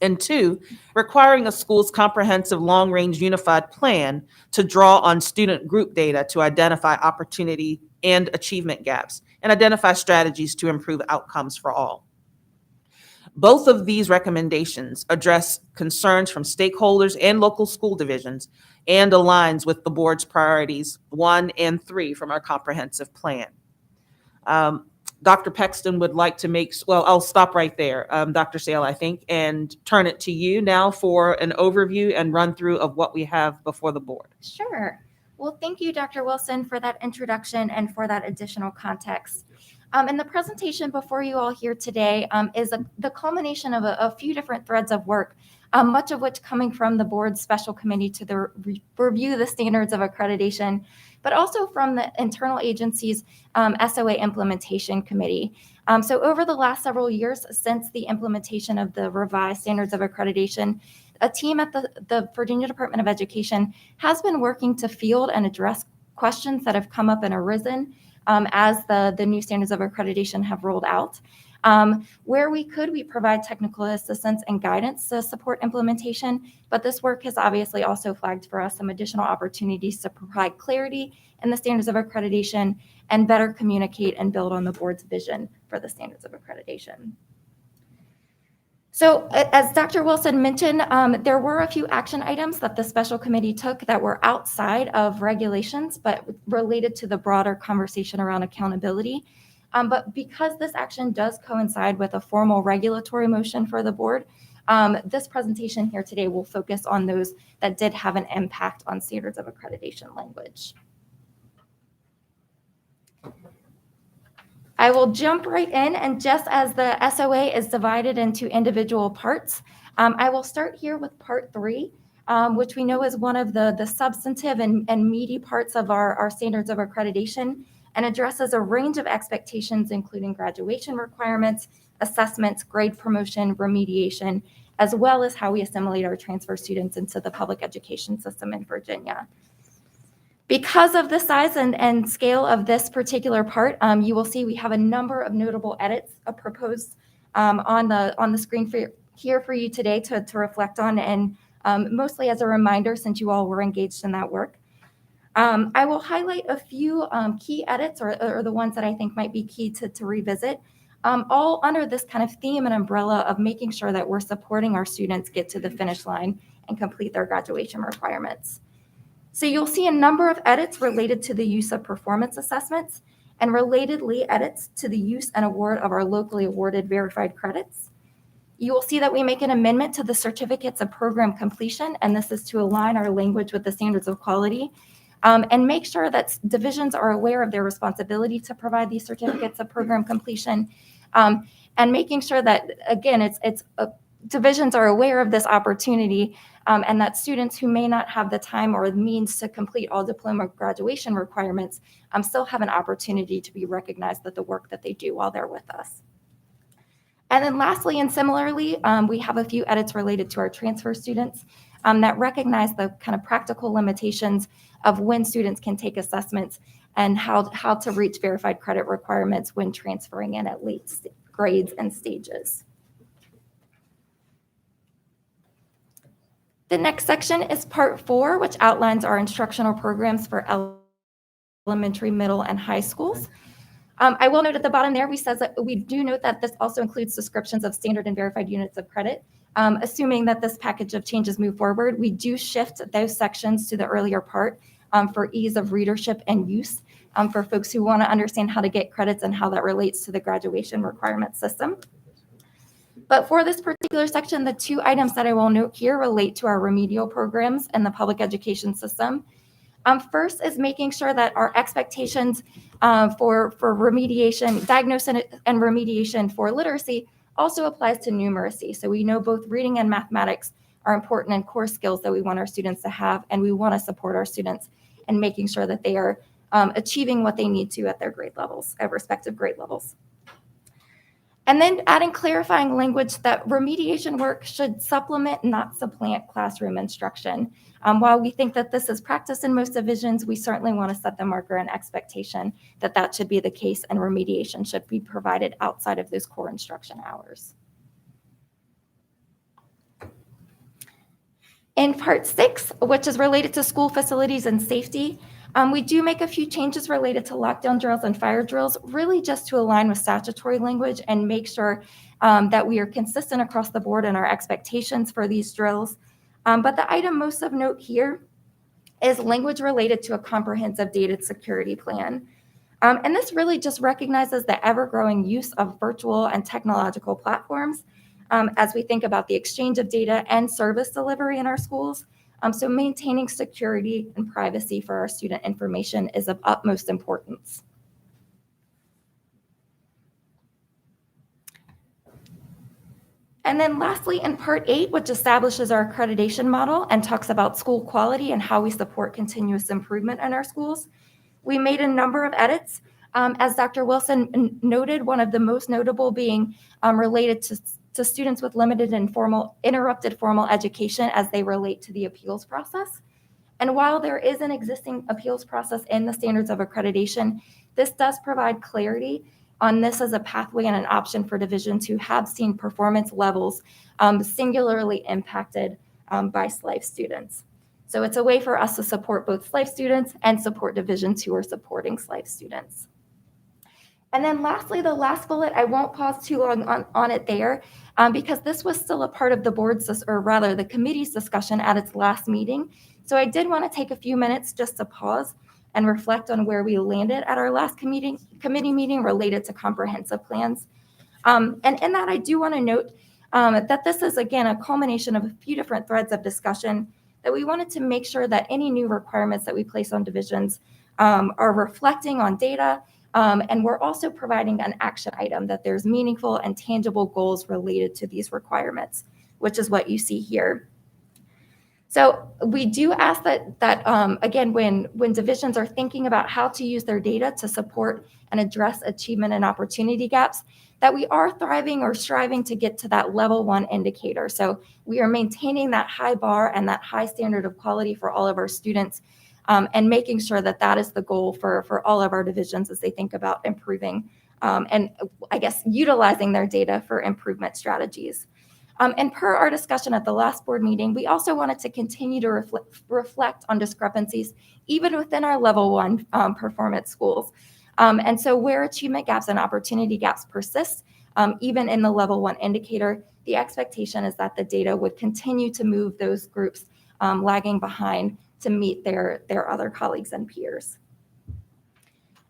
And 2, requiring a school's comprehensive long-range unified plan to draw on student group data to identify opportunity and achievement gaps and identify strategies to improve outcomes for all. Both of these recommendations address concerns from stakeholders and local school divisions and aligns with the board's priorities 1 and 3 from our comprehensive plan. Dr. Pexton would like to I'll stop right there, Dr. Sale, I think, and turn it to you now for an overview and run through of what we have before the board. Sure. Well, thank you, Dr. Wilson, for that introduction and for that additional context. And the presentation before you all here today is the culmination of a few different threads of work, much of which coming from the board's special committee to review the standards of accreditation, but also from the internal agency's SOA implementation committee. So over the last several years since the implementation of the revised standards of accreditation, a team at the Virginia Department of Education has been working to field and address questions that have come up and arisen as the new standards of accreditation have rolled out. Where we could, we provide technical assistance and guidance to support implementation, but this work has obviously also flagged for us some additional opportunities to provide clarity in the standards of accreditation and better communicate and build on the board's vision for the standards of accreditation. So as Dr. Wilson mentioned, there were a few action items that the special committee took that were outside of regulations, but related to the broader conversation around accountability. But because this action does coincide with a formal regulatory motion for the board, this presentation here today will focus on those that did have an impact on standards of accreditation language. I will jump right in, and just as the SOA is divided into individual parts, I will start here with part 3, which we know is one of the substantive and meaty parts of our standards of accreditation, and addresses a range of expectations, including graduation requirements, assessments, grade promotion, remediation, as well as how we assimilate our transfer students into the public education system in Virginia. Because of the size and scale of this particular part, you will see we have a number of notable edits proposed on the screen here for you today to reflect on, and mostly as a reminder since you all were engaged in that work. I will highlight a few key edits or the ones that I think might be key to revisit, all under this kind of theme and umbrella of making sure that we're supporting our students get to the finish line and complete their graduation requirements. So you'll see a number of edits related to the use of performance assessments and relatedly edits to the use and award of our locally awarded verified credits. You will see that we make an amendment to the certificates of program completion, and this is to align our language with the standards of quality and make sure that divisions are aware of their responsibility to provide these certificates of program completion, and making sure that, again, divisions are aware of this opportunity, and that students who may not have the time or the means to complete all diploma graduation requirements still have an opportunity to be recognized for the work that they do while they're with us. And then lastly, and similarly, we have a few edits related to our transfer students that recognize the kind of practical limitations of when students can take assessments and how to reach verified credit requirements when transferring in at late grades and stages. The next section is part 4, which outlines our instructional programs for elementary, middle, and high schools. I will note at the bottom there, we do note that this also includes descriptions of standard and verified units of credit. Assuming that this package of changes move forward, we do shift those sections to the earlier part for ease of readership and use for folks who want to understand how to get credits and how that relates to the graduation requirement system. But for this particular section, the 2 items that I will note here relate to our remedial programs in the public education system. First is making sure that our expectations for remediation, diagnosis and remediation for literacy also applies to numeracy. So we know both reading and mathematics are important and core skills that we want our students to have, and we want to support our students in making sure that they are achieving what they need to at their grade levels, at respective grade levels. And then adding clarifying language that remediation work should supplement, not supplant classroom instruction. While we think that this is practiced in most divisions, we certainly want to set the marker and expectation that that should be the case and remediation should be provided outside of those core instruction hours. In part 6, which is related to school facilities and safety, we do make a few changes related to lockdown drills and fire drills, really just to align with statutory language and make sure that we are consistent across the board in our expectations for these drills. But the item most of note here is language related to a comprehensive data security plan. And this really just recognizes the ever-growing use of virtual and technological platforms as we think about the exchange of data and service delivery in our schools. So maintaining security and privacy for our student information is of utmost importance. And then lastly, in part 8, which establishes our accreditation model and talks about school quality and how we support continuous improvement in our schools, we made a number of edits. As Dr. Wilson noted, one of the most notable being related to students with limited and interrupted formal education as they relate to the appeals process. And while there is an existing appeals process in the standards of accreditation, this does provide clarity on this as a pathway and an option for divisions who have seen performance levels singularly impacted by SLIFE students. So it's a way for us to support both SLIFE students and support divisions who are supporting SLIFE students. And then lastly, the last bullet, I won't pause too long on it there because this was still a part of the board's, or rather the committee's discussion at its last meeting. So I did want to take a few minutes just to pause and reflect on where we landed at our last committee meeting related to comprehensive plans. And in that, I do want to note that this is, again, a culmination of a few different threads of discussion that we wanted to make sure that any new requirements that we place on divisions are reflecting on data. And we're also providing an action item that there's meaningful and tangible goals related to these requirements, which is what you see here. So we do ask that again, when divisions are thinking about how to use their data to support and address achievement and opportunity gaps, that we are thriving or striving to get to that level 1 indicator. So we are maintaining that high bar and that high standard of quality for all of our students, and making sure that that is the goal for all of our divisions as they think about improving and I guess utilizing their data for improvement strategies. And per our discussion at the last board meeting, we also wanted to continue to reflect on discrepancies even within our level 1 performance schools. And so where achievement gaps and opportunity gaps persist, even in the level 1 indicator, the expectation is that the data would continue to move those groups lagging behind to meet their other colleagues and peers.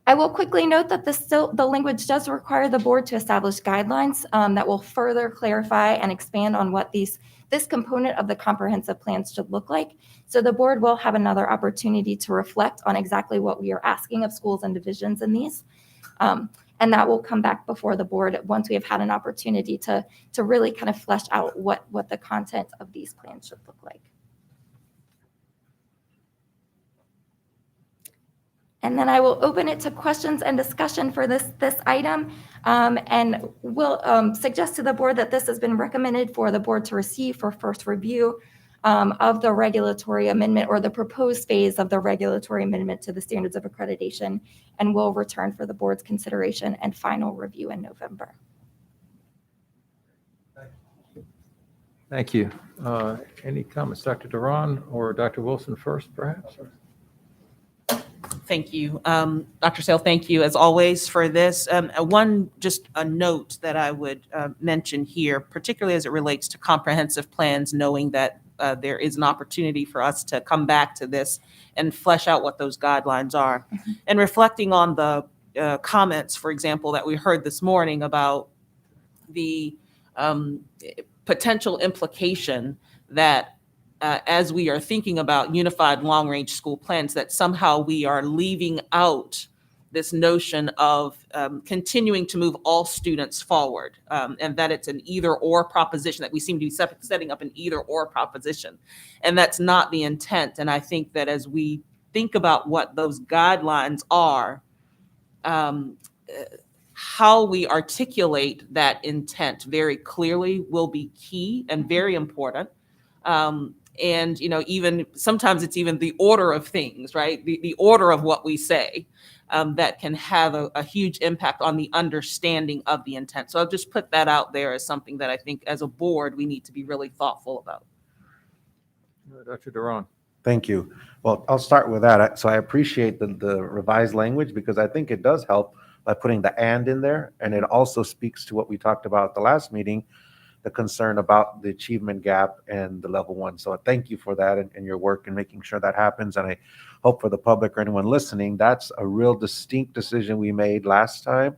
I will quickly note that the language does require the board to establish guidelines that will further clarify and expand on what this component of the comprehensive plans should look like. So the board will have another opportunity to reflect on exactly what we are asking of schools and divisions in these. And that will come back before the board once we have had an opportunity to really kind of flesh out what the content of these plans should look like. And then I will open it to questions and discussion for this item, and will suggest to the board that this has been recommended for the board to receive for first review of the regulatory amendment or the proposed phase of the regulatory amendment to the standards of accreditation, and will return for the board's consideration and final review in November. Thank you. Any comments, Dr. Duran or Dr. Wilson first, perhaps? Thank you. Dr. Sale, thank you as always for this. Just a note that I would mention here, particularly as it relates to comprehensive plans, knowing that there is an opportunity for us to come back to this and flesh out what those guidelines are. Mm-hmm. And reflecting on the comments, for example, that we heard this morning about the potential implication that as we are thinking about unified long-range school plans, that somehow we are leaving out this notion of continuing to move all students forward, and that it's an either-or proposition, that we seem to be setting up an either-or proposition. And that's not the intent. And I think that as we think about what those guidelines are, how we articulate that intent very clearly will be key and very important. And, even sometimes it's even the order of things, right? The order of what we say that can have a huge impact on the understanding of the intent. So I'll just put that out there as something that I think as a board, we need to be really thoughtful about. Dr. Duran. Thank you. Well, I'll start with that. So I appreciate the revised language because I think it does help by putting the "and" in there. And it also speaks to what we talked about at the last meeting, the concern about the achievement gap and the level 1. So thank you for that and your work in making sure that happens. And I hope for the public or anyone listening, that's a real distinct decision we made last time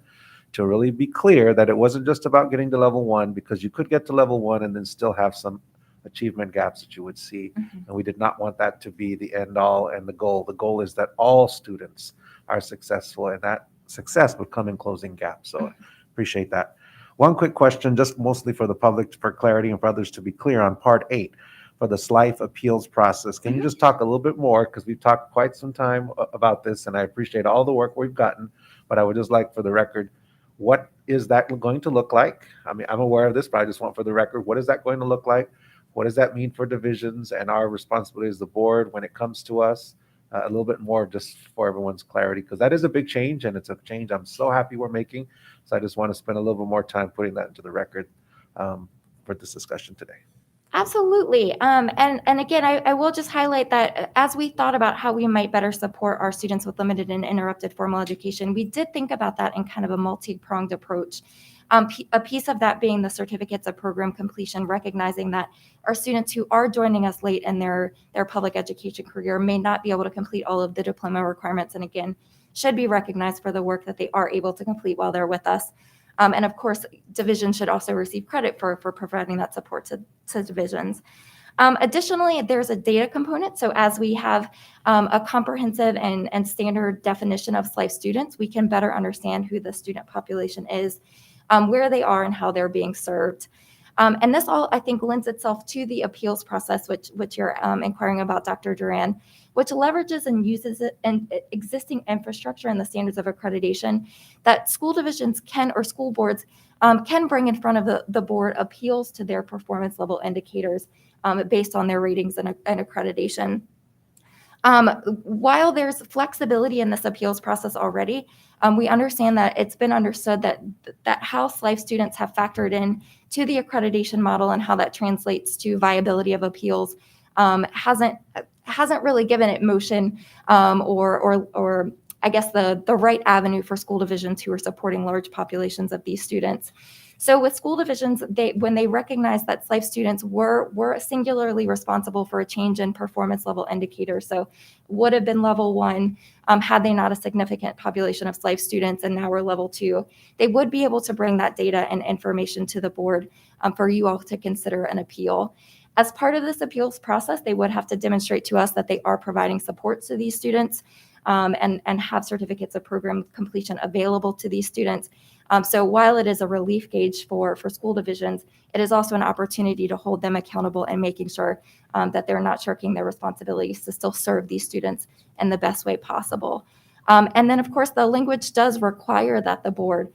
to really be clear that it wasn't just about getting to level 1, because you could get to level 1 and then still have some achievement gaps that you would see. And we did not want that to be the end all and the goal. The goal is that all students are successful, and that success would come in closing gaps. So appreciate that. One quick question, just mostly for the public, for clarity and for others to be clear on part 8 for the SLIFE appeals process. Can you just talk a little bit more? Because we've talked quite some time about this, and I appreciate all the work we've gotten, but I would just like for the record, what is that going to look like? I mean, I'm aware of this, but I just want for the record, what is that going to look like? What does that mean for divisions and our responsibility as the board when it comes to us? A little bit more just for everyone's clarity, because that is a big change, and it's a change I'm so happy we're making. So I just want to spend a little bit more time putting that into the record for this discussion today. Absolutely. And again, I will just highlight that as we thought about how we might better support our students with limited and interrupted formal education, we did think about that in kind of a multi-pronged approach. A piece of that being the certificates of program completion, recognizing that our students who are joining us late in their public education career may not be able to complete all of the diploma requirements, and again, should be recognized for the work that they are able to complete while they're with us. And of course, divisions should also receive credit for providing that support to divisions. Additionally, there's a data component. So as we have a comprehensive and standard definition of SLIFE students, we can better understand who the student population is, where they are, and how they're being served. And this all, I think, lends itself to the appeals process, which you're inquiring about, Dr. Duran, which leverages and uses existing infrastructure and the standards of accreditation that school divisions can, or school boards can bring in front of the board appeals to their performance level indicators based on their ratings and accreditation. While there's flexibility in this appeals process already, we understand that it's been understood that how SLIFE students have factored in to the accreditation model and how that translates to viability of appeals hasn't really given it motion or I guess the right avenue for school divisions who are supporting large populations of these students. So with school divisions, when they recognize that SLIFE students were singularly responsible for a change in performance level indicators, so would have been level 1 had they not a significant population of SLIFE students, and now we're level 2, they would be able to bring that data and information to the board for you all to consider an appeal. As part of this appeals process, they would have to demonstrate to us that they are providing support to these students and have certificates of program completion available to these students. So while it is a relief gauge for school divisions, it is also an opportunity to hold them accountable and making sure that they're not shirking their responsibilities to still serve these students in the best way possible. And then, of course, the language does require that the board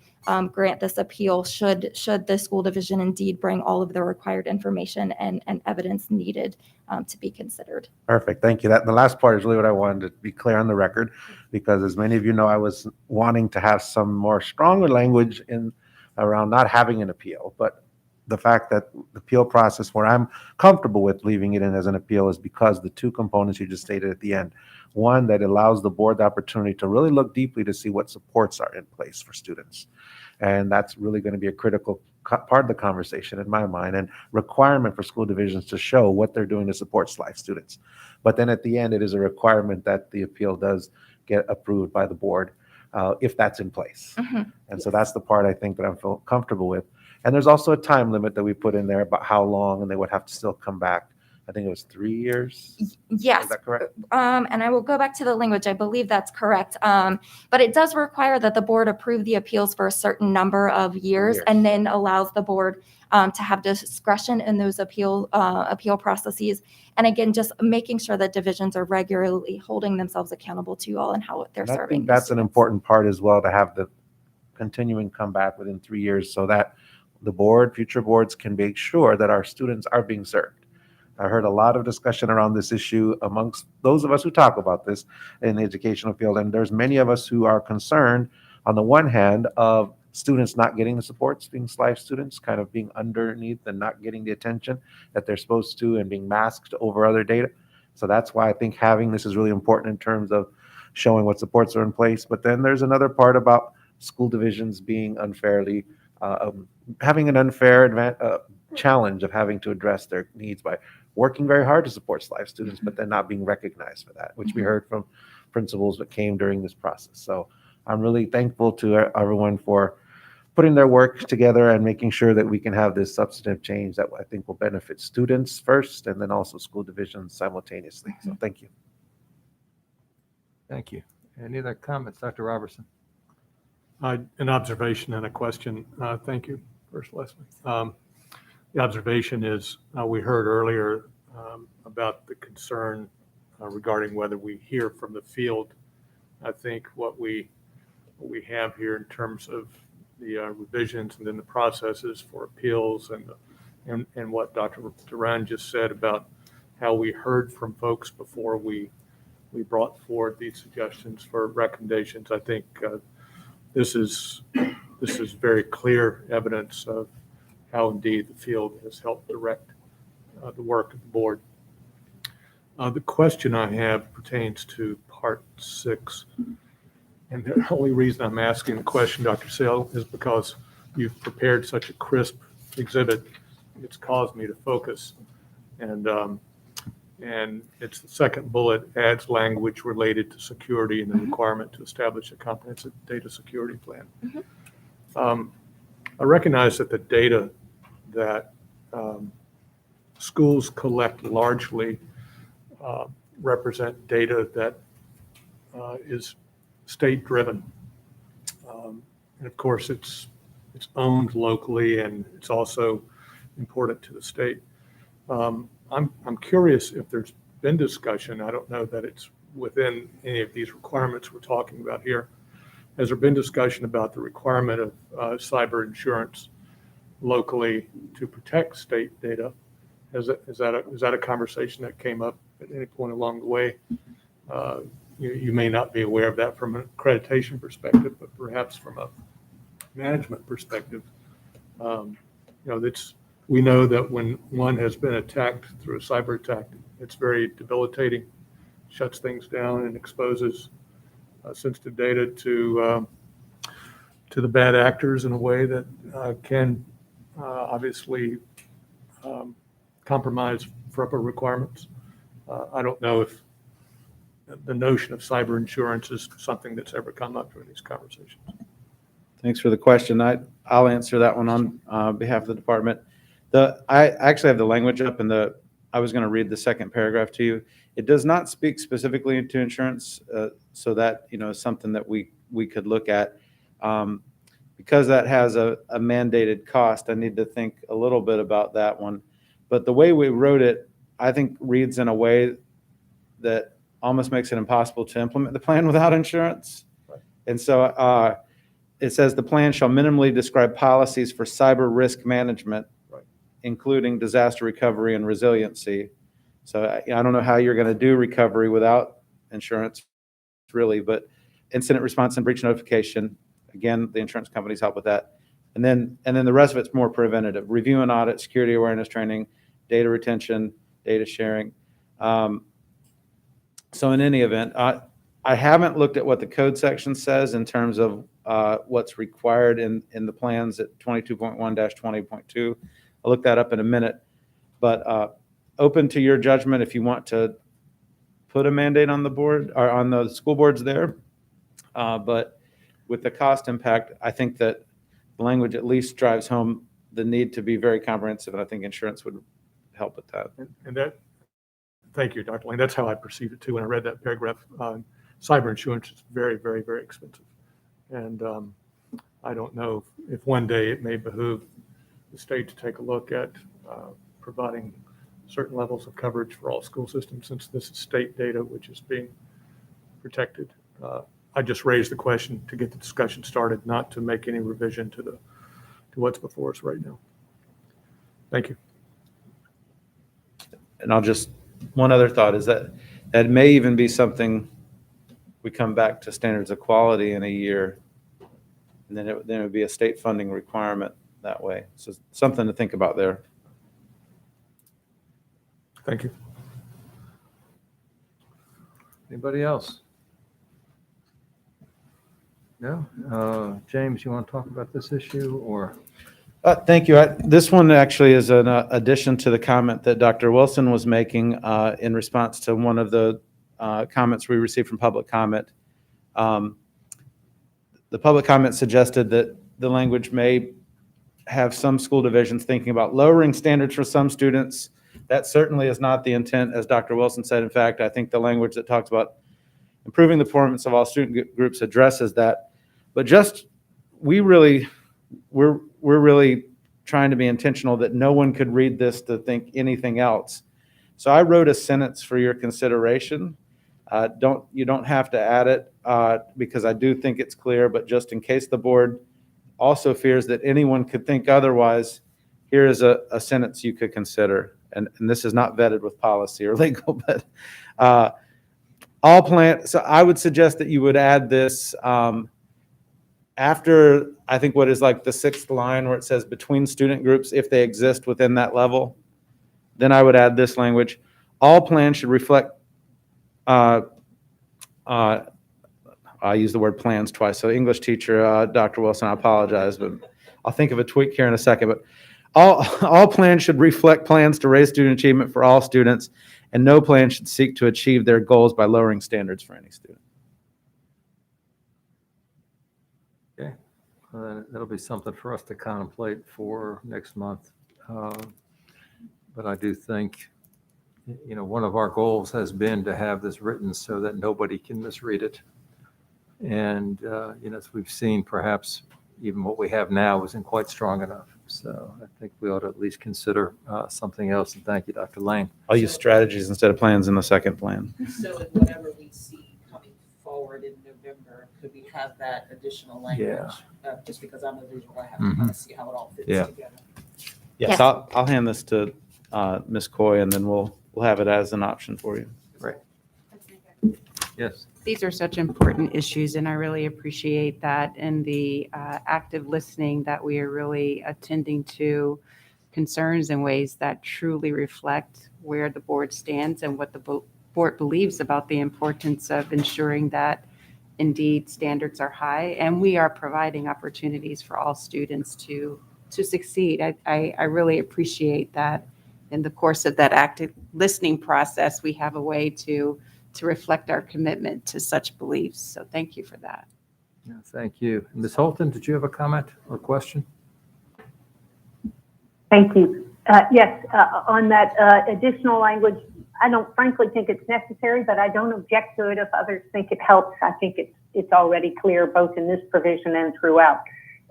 grant this appeal should the school division indeed bring all of the required information and evidence needed to be considered. Perfect. Thank you. That the last part is really what I wanted to be clear on the record, because as many of you know, I was wanting to have some more stronger language in around not having an appeal, but the fact that the appeal process where I'm comfortable with leaving it in as an appeal is because the two components you just stated at the end. One, that allows the board the opportunity to really look deeply to see what supports are in place for students. And that's really going to be a critical part of the conversation in my mind, and requirement for school divisions to show what they're doing to support SLIFE students. But then at the end, it is a requirement that the appeal does get approved by the board if that's in place. Mm-hmm. And so that's the part I think that I feel comfortable with. And there's also a time limit that we put in there about how long, and they would have to still come back. I think it was 3 years. Yes. Is that correct? And I will go back to the language. I believe that's correct. But it does require that the board approve the appeals for a certain number of years. And then allows the board to have discretion in those appeal processes. And again, just making sure that divisions are regularly holding themselves accountable to you all and how they're And I serving. think that's an important part as well, to have continuing come back within 3 years so that the board, future boards can make sure that our students are being served. I heard a lot of discussion around this issue amongst those of us who talk about this in the educational field, and there's many of us who are concerned, on the one hand, of students not getting the supports, being SLIFE students, kind of being underneath and not getting the attention that they're supposed to and being masked over other data. So that's why I think having this is really important in terms of showing what supports are in place. But then there's another part about school divisions being unfairly, having an unfair challenge of having to address their needs by working very hard to support SLIFE students, but then not being recognized for that, which we heard from principals that came during this process. So I'm really thankful to everyone for putting their work together and making sure that we can have this substantive change that I think will benefit students first and then also school divisions simultaneously. So thank you. Thank you. Any other comments, Dr. Robertson? An observation and a question. Thank you, First Leslie. The observation is we heard earlier about the concern regarding whether we hear from the field. I think what we have here in terms of the revisions and then the processes for appeals and what Dr. Duran just said about how we heard from folks before we brought forward these suggestions for recommendations. I think this is very clear evidence of how indeed the field has helped direct the work of the board. The question I have pertains to part 6. And the only reason I'm asking the question, Dr. Sale, is because you've prepared such a crisp exhibit. It's caused me to focus. And it's the second bullet, adds language related to security and the requirement to establish a comprehensive data security plan. I recognize that the data that schools collect largely represent data that is state-driven. And of course, it's owned locally and it's also important to the state. I'm curious if there's been discussion, I don't know that it's within any of these requirements we're talking about here. Has there been discussion about the requirement of cyber insurance locally to protect state data? Is that a conversation that came up at any point along the way? You may not be aware of that from an accreditation perspective, but perhaps from a management perspective. We know that when one has been attacked through a cyber attack, it's very debilitating, shuts things down and exposes sensitive data to the bad actors in a way that can obviously compromise FERPA requirements. I don't know if the notion of cyber insurance is something that's ever come up during these conversations. Thanks for the question. I'll answer that one on behalf of the department. I actually have the language up, and I was going to read the second paragraph to you. It does not speak specifically to insurance, so that is something that we could look at. Because that has a mandated cost, I need to think a little bit about that one. But the way we wrote it, I think reads in a way that almost makes it impossible to implement the plan without insurance. Right. And so it says the plan shall minimally describe policies for cyber risk management, right, including disaster recovery and resiliency. So I don't know how you're going to do recovery without insurance, really, but incident response and breach notification, again, the insurance companies help with that. And then the rest of it's more preventative: review and audit, security awareness training, data retention, data sharing. So in any event, I haven't looked at what the code section says in terms of what's required in the plans at 22.1-20.2. I'll look that up in a minute, but open to your judgment if you want to put a mandate on the board or on the school boards there. But with the cost impact, I think that the language at least drives home the need to be very comprehensive, and I think insurance would help with that. And that, thank you, Dr. Lane. That's how I perceived it too when I read that paragraph. Cyber insurance is very, very, very expensive. And I don't know if one day it may behoove the state to take a look at providing certain levels of coverage for all school systems, since this is state data which is being protected. I just raised the question to get the discussion started, not to make any revision to what's before us right now. Thank you. And one other thought is that it may even be something we come back to standards of quality in a year, and then it would be a state funding requirement that way. So something to think about there. Thank you. Anybody else? No? James, you want to talk about this issue or? Thank you. This one actually is an addition to the comment that Dr. Wilson was making in response to one of the comments we received from public comment. The public comment suggested that the language may have some school divisions thinking about lowering standards for some students. That certainly is not the intent, as Dr. Wilson said. In fact, I think the language that talks about improving the performance of all student groups addresses that. But we're really trying to be intentional that no one could read this to think anything else. So I wrote a sentence for your consideration. You don't have to add it because I do think it's clear, but just in case the board also fears that anyone could think otherwise, here is a sentence you could consider. And this is not vetted with policy or legal, but all plans. So I would suggest that you would add this after, I think, what is like the sixth line where it says between student groups, if they exist within that level. Then I would add this language. All plans should reflect, I use the word plans twice, so English teacher, Dr. Wilson, I apologize, but I'll think of a tweak here in a second. But all plans should reflect plans to raise student achievement for all students, and no plan should seek to achieve their goals by lowering standards for any student. Okay, that'll be something for us to contemplate for next month. But I do think, one of our goals has been to have this written so that nobody can misread it. And, as we've seen, perhaps even what we have now isn't quite strong enough. So I think we ought to at least consider something else. And thank you, Dr. Lane. I'll use strategies instead of plans in the second plan. So in whatever we see coming forward in November, could we have that additional language? Just because I'm a visual, I have to kind of see how it all fits together. Yes, I'll hand this to Ms. Coy, and then we'll have it as an option for you. Right. Yes. These are such important issues, and I really appreciate that and the active listening that we are really attending to concerns in ways that truly reflect where the board stands and what the board believes about the importance of ensuring that indeed standards are high and we are providing opportunities for all students to succeed. I really appreciate that in the course of that active listening process, we have a way to reflect our commitment to such beliefs. So thank you for that. Yeah, thank you. Ms. Holton, did you have a comment or question? Thank you. Yes, on that additional language, I don't frankly think it's necessary, but I don't object to it if others think it helps. I think it's already clear both in this provision and throughout.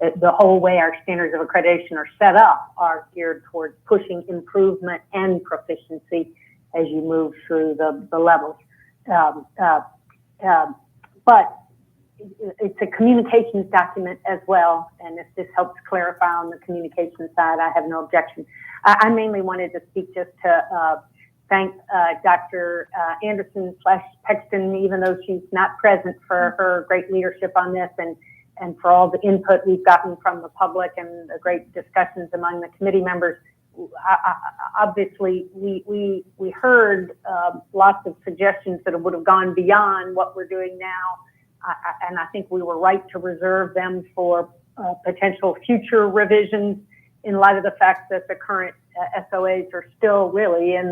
The whole way our standards of accreditation are set up are geared towards pushing improvement and proficiency as you move through the levels. But it's a communications document as well, and if this helps clarify on the communication side, I have no objection. I mainly wanted to speak just to thank Dr. Anderson/Pexton, even though she's not present, for her great leadership on this and for all the input we've gotten from the public and the great discussions among the committee members. Obviously, we heard lots of suggestions that would have gone beyond what we're doing now, and I think we were right to reserve them for potential future revisions in light of the fact that the current SOAs are still really in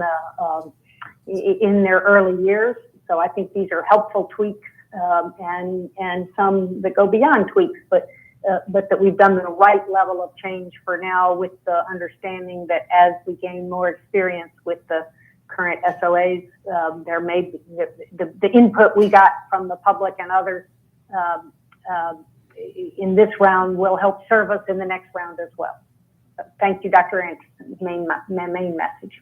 their early years. So I think these are helpful tweaks and some that go beyond tweaks, but that we've done the right level of change for now, with the understanding that as we gain more experience with the current SOAs, there may be the input we got from the public and others in this round will help serve us in the next round as well. Thank you, Dr. Anderson. Main message.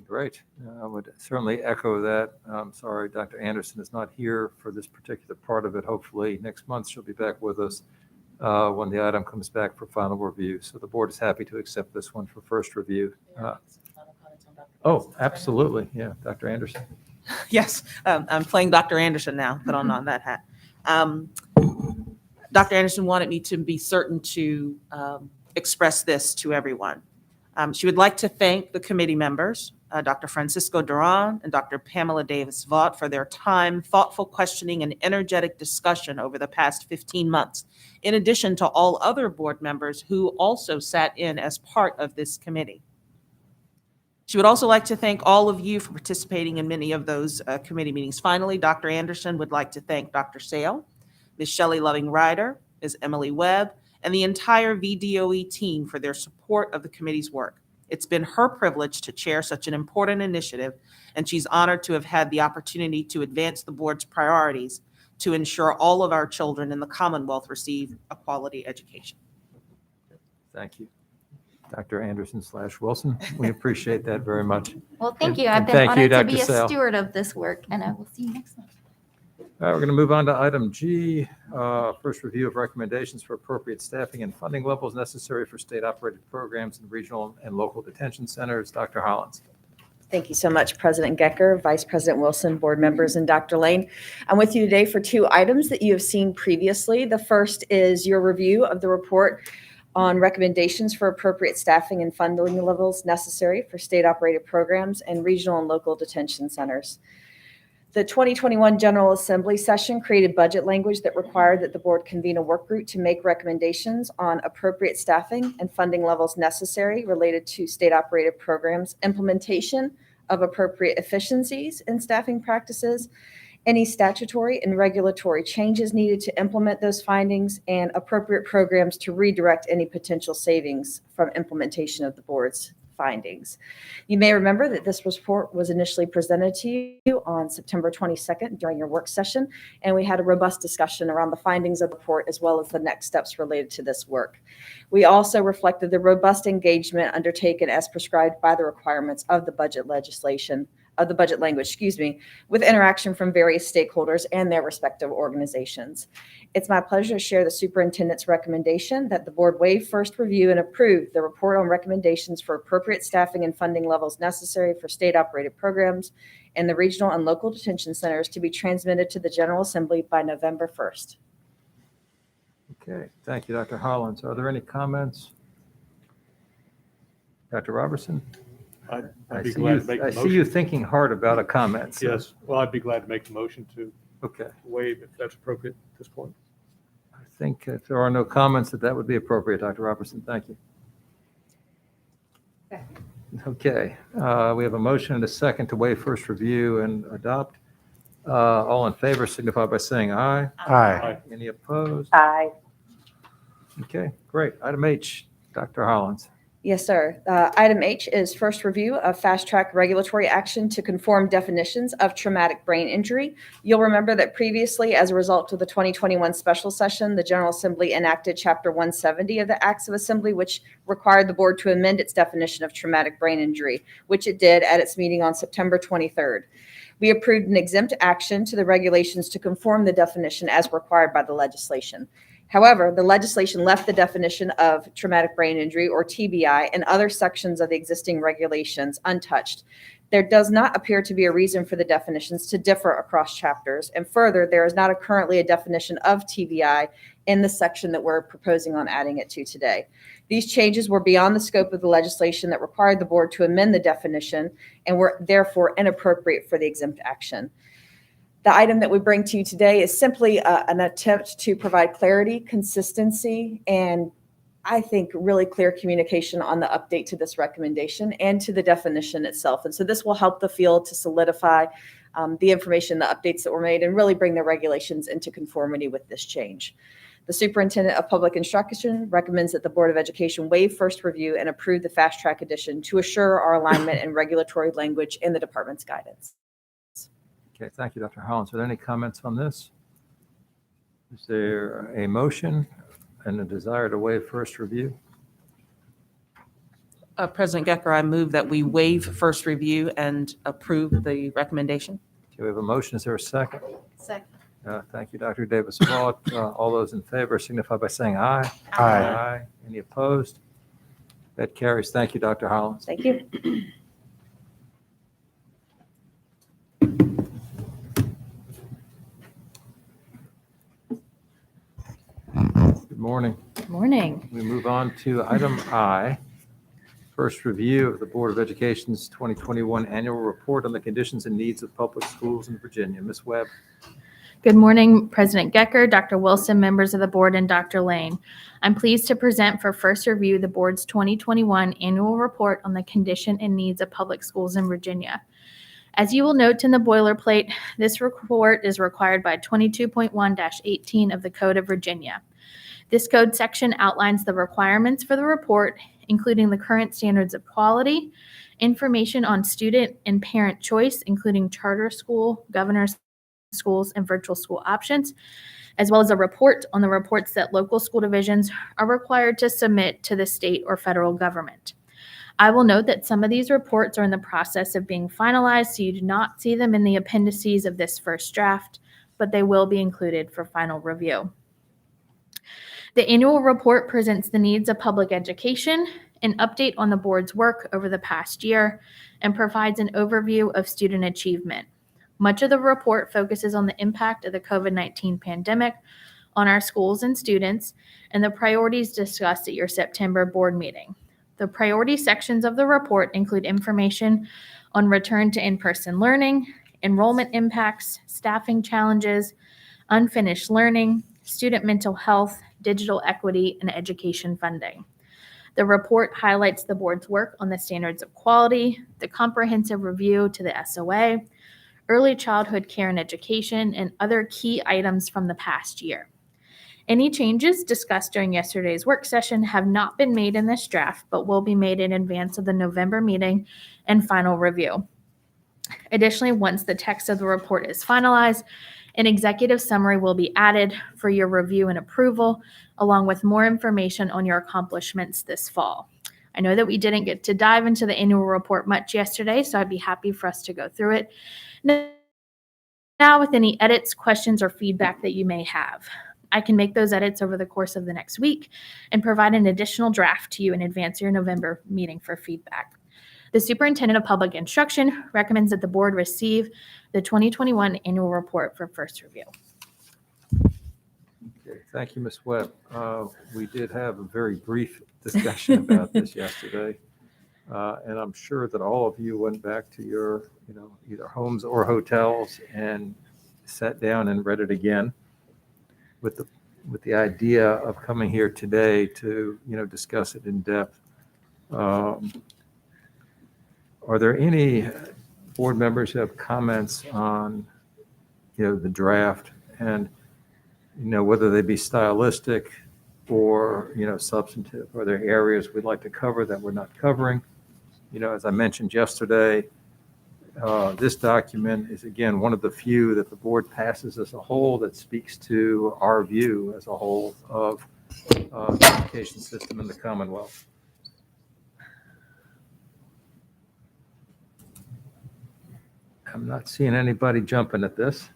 Great. I would certainly echo that. I'm sorry, Dr. Anderson is not here for this particular part of it. Hopefully, next month she'll be back with us when the item comes back for final review. So the board is happy to accept this one for first review. Oh, absolutely. Yeah, Dr. Anderson. Yes, I'm playing Dr. Anderson now, put on that hat. Dr. Anderson wanted me to be certain to express this to everyone. She would like to thank the committee members, Dr. Francisco Duran and Dr. Pamela Davis-Vaught, for their time, thoughtful questioning, and energetic discussion over the past 15 months, in addition to all other board members who also sat in as part of this committee. She would also like to thank all of you for participating in many of those committee meetings. Finally, Dr. Anderson would like to thank Dr. Sale, Ms. Shelley Loving-Ryder, Ms. Emily Webb, and the entire VDOE team for their support of the committee's work. It's been her privilege to chair such an important initiative, and she's honored to have had the opportunity to advance the board's priorities to ensure all of our children in the Commonwealth receive a quality education. Thank you. Dr. Anderson/Wilson, we appreciate that very much. Well, thank And- you. I've and been thank you, honored to be Dr. a Sale. steward of this work, and I will see you next month. All right, we're going to move on to item G, first review of recommendations for appropriate staffing and funding levels necessary for state-operated programs in regional and local detention centers. Dr. Hollins. Thank you so much, President Gecker, Vice President Wilson, board members, and Dr. Lane. I'm with you today for two items that you have seen previously. The first is your review of the report on recommendations for appropriate staffing and funding levels necessary for state-operated programs and regional and local detention centers. The 2021 General Assembly session created budget language that required that the board convene a work group to make recommendations on appropriate staffing and funding levels necessary related to state-operated programs, implementation of appropriate efficiencies in staffing practices, any statutory and regulatory changes needed to implement those findings, and appropriate programs to redirect any potential savings from implementation of the board's findings. You may remember that this report was initially presented to you on September 22nd during your work session, and we had a robust discussion around the findings of the report as well as the next steps related to this work. We also reflected the robust engagement undertaken as prescribed by the requirements of the budget legislation, of the budget language, with interaction from various stakeholders and their respective organizations. It's my pleasure to share the superintendent's recommendation that the board waive first review and approve the report on recommendations for appropriate staffing and funding levels necessary for state-operated programs in the regional and local detention centers to be transmitted to the General Assembly by November 1st. Okay, thank you, Dr. Hollins. Are there any comments? Dr. Robertson? I'd be glad to make the I motion. see you thinking hard about a comment. so- Yes, well, I'd be glad to make the motion to Okay. waive if that's appropriate at this point. I think if there are no comments, that would be appropriate, Dr. Robertson. Thank you. Okay, we have a motion and a second to waive first review and adopt. All in favor signify by saying aye. Aye. Any opposed? Aye. Okay, great. Item H, Dr. Hollins. Yes, sir. Item H is first review of fast-track regulatory action to conform definitions of traumatic brain injury. You'll remember that previously, as a result of the 2021 special session, the General Assembly enacted Chapter 170 of the Acts of Assembly, which required the board to amend its definition of traumatic brain injury, which it did at its meeting on September 23rd. We approved an exempt action to the regulations to conform the definition as required by the legislation. However, the legislation left the definition of traumatic brain injury, or TBI, and other sections of the existing regulations untouched. There does not appear to be a reason for the definitions to differ across chapters. And further, there is not currently a definition of TBI in the section that we're proposing on adding it to today. These changes were beyond the scope of the legislation that required the board to amend the definition and were therefore inappropriate for the exempt action. The item that we bring to you today is simply an attempt to provide clarity, consistency, and I think really clear communication on the update to this recommendation and to the definition itself. And so this will help the field to solidify the information, the updates that were made, and really bring the regulations into conformity with this change. The Superintendent of Public Instruction recommends that the Board of Education waive first review and approve the fast track addition to assure our alignment and regulatory language in the department's guidance. Okay, thank you, Dr. Hollins. Are there any comments on this? Is there a motion and a desire to waive first review? President Gecker, I move that we waive first review and approve the recommendation. Do we have a motion? Is there a second? Second. Thank you, Dr. Davis-Vaught. All those in favor signify by saying aye. Aye. Any opposed? That carries. Thank you, Dr. Hollins. Thank you. Good morning. Good morning. We move on to item I, first review of the Board of Education's 2021 annual report on the conditions and needs of public schools in Virginia. Ms. Webb. Good morning, President Gecker, Dr. Wilson, members of the board, and Dr. Lane. I'm pleased to present for first review the board's 2021 annual report on the condition and needs of public schools in Virginia. As you will note in the boilerplate, this report is required by 22.1-18 of the Code of Virginia. This code section outlines the requirements for the report, including the current standards of quality, information on student and parent choice, including charter school, governor's schools, and virtual school options, as well as a report on the reports that local school divisions are required to submit to the state or federal government. I will note that some of these reports are in the process of being finalized, so you do not see them in the appendices of this first draft, but they will be included for final review. The annual report presents the needs of public education, an update on the board's work over the past year, and provides an overview of student achievement. Much of the report focuses on the impact of the COVID-19 pandemic on our schools and students and the priorities discussed at your September board meeting. The priority sections of the report include information on return to in-person learning, enrollment impacts, staffing challenges, unfinished learning, student mental health, digital equity, and education funding. The report highlights the board's work on the standards of quality, the comprehensive review to the SOA, early childhood care and education, and other key items from the past year. Any changes discussed during yesterday's work session have not been made in this draft, but will be made in advance of the November meeting and final review. Additionally, once the text of the report is finalized, an executive summary will be added for your review and approval, along with more information on your accomplishments this fall. I know that we didn't get to dive into the annual report much yesterday, so I'd be happy for us to go through it now with any edits, questions, or feedback that you may have. I can make those edits over the course of the next week and provide an additional draft to you in advance of your November meeting for feedback. The Superintendent of Public Instruction recommends that the board receive the 2021 annual report for first review. Okay, thank you, Ms. Webb. We did have a very brief discussion about this yesterday, and I'm sure that all of you went back to your, either homes or hotels and sat down and read it again with the idea of coming here today to, discuss it in depth. Are there any board members who have comments on, the draft and, whether they be stylistic or, substantive? Are there areas we'd like to cover that we're not covering? As I mentioned yesterday, this document is, again, one of the few that the board passes as a whole that speaks to our view as a whole of the education system in the Commonwealth. I'm not seeing anybody jumping at this.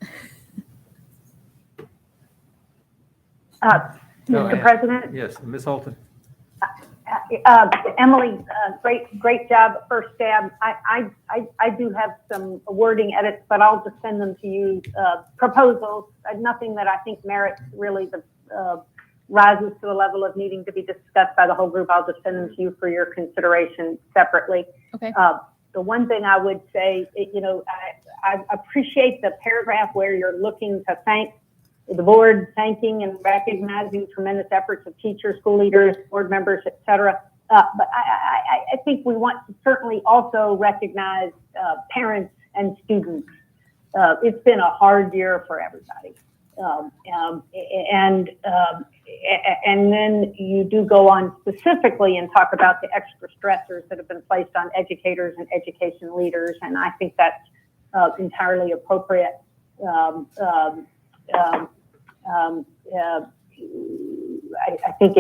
Mr. President? Yes, Ms. Holton. Emily, great job at first stab. I do have some wording edits, but I'll just send them to you. Proposals, nothing that I think merits really rises to the level of needing to be discussed by the whole group. I'll just send them to you for your consideration separately. Okay. The one thing I would say, I appreciate the paragraph where you're looking to thank the board, thanking and recognizing tremendous efforts of teachers, school leaders, board members, et cetera. But I think we want to certainly also recognize parents and students. It's been a hard year for everybody. And then you do go on specifically and talk about the extra stressors that have been placed on educators and education leaders, and I think that's entirely appropriate. I think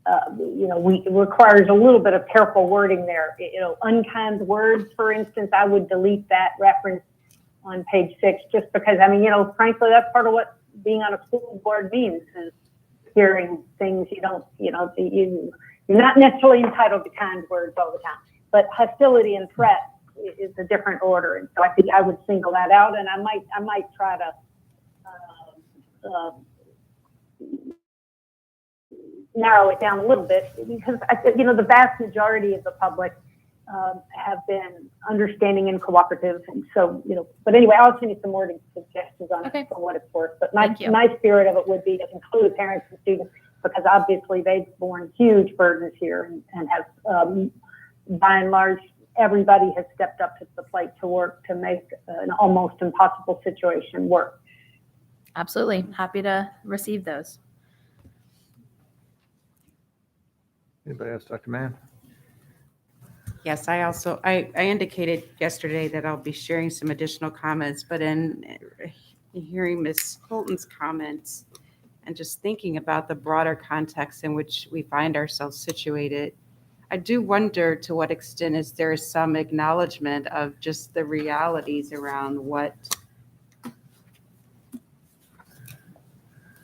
it requires a little bit of careful wording there. Unkind words, for instance, I would delete that reference on page 6, just because, frankly, that's part of what being on a school board means, is hearing things you're not necessarily entitled to kind words all the time, but hostility and threat is a different order. And so I think I would single that out, and I might try to narrow it down a little bit, because the vast majority of the public have been understanding and cooperative, and so But anyway, I'll send you some wording suggestions on it for what it's worth. But my spirit of it would be to include parents and students, because obviously they've borne huge burdens here and have, by and large, everybody has stepped up to the plate to work to make an almost impossible situation work. Absolutely. Happy to receive those. Anybody else, Dr. Mann? Yes, I indicated yesterday that I'll be sharing some additional comments, but in hearing Ms. Colton's comments and just thinking about the broader context in which we find ourselves situated, I do wonder to what extent is there some acknowledgement of just the realities around what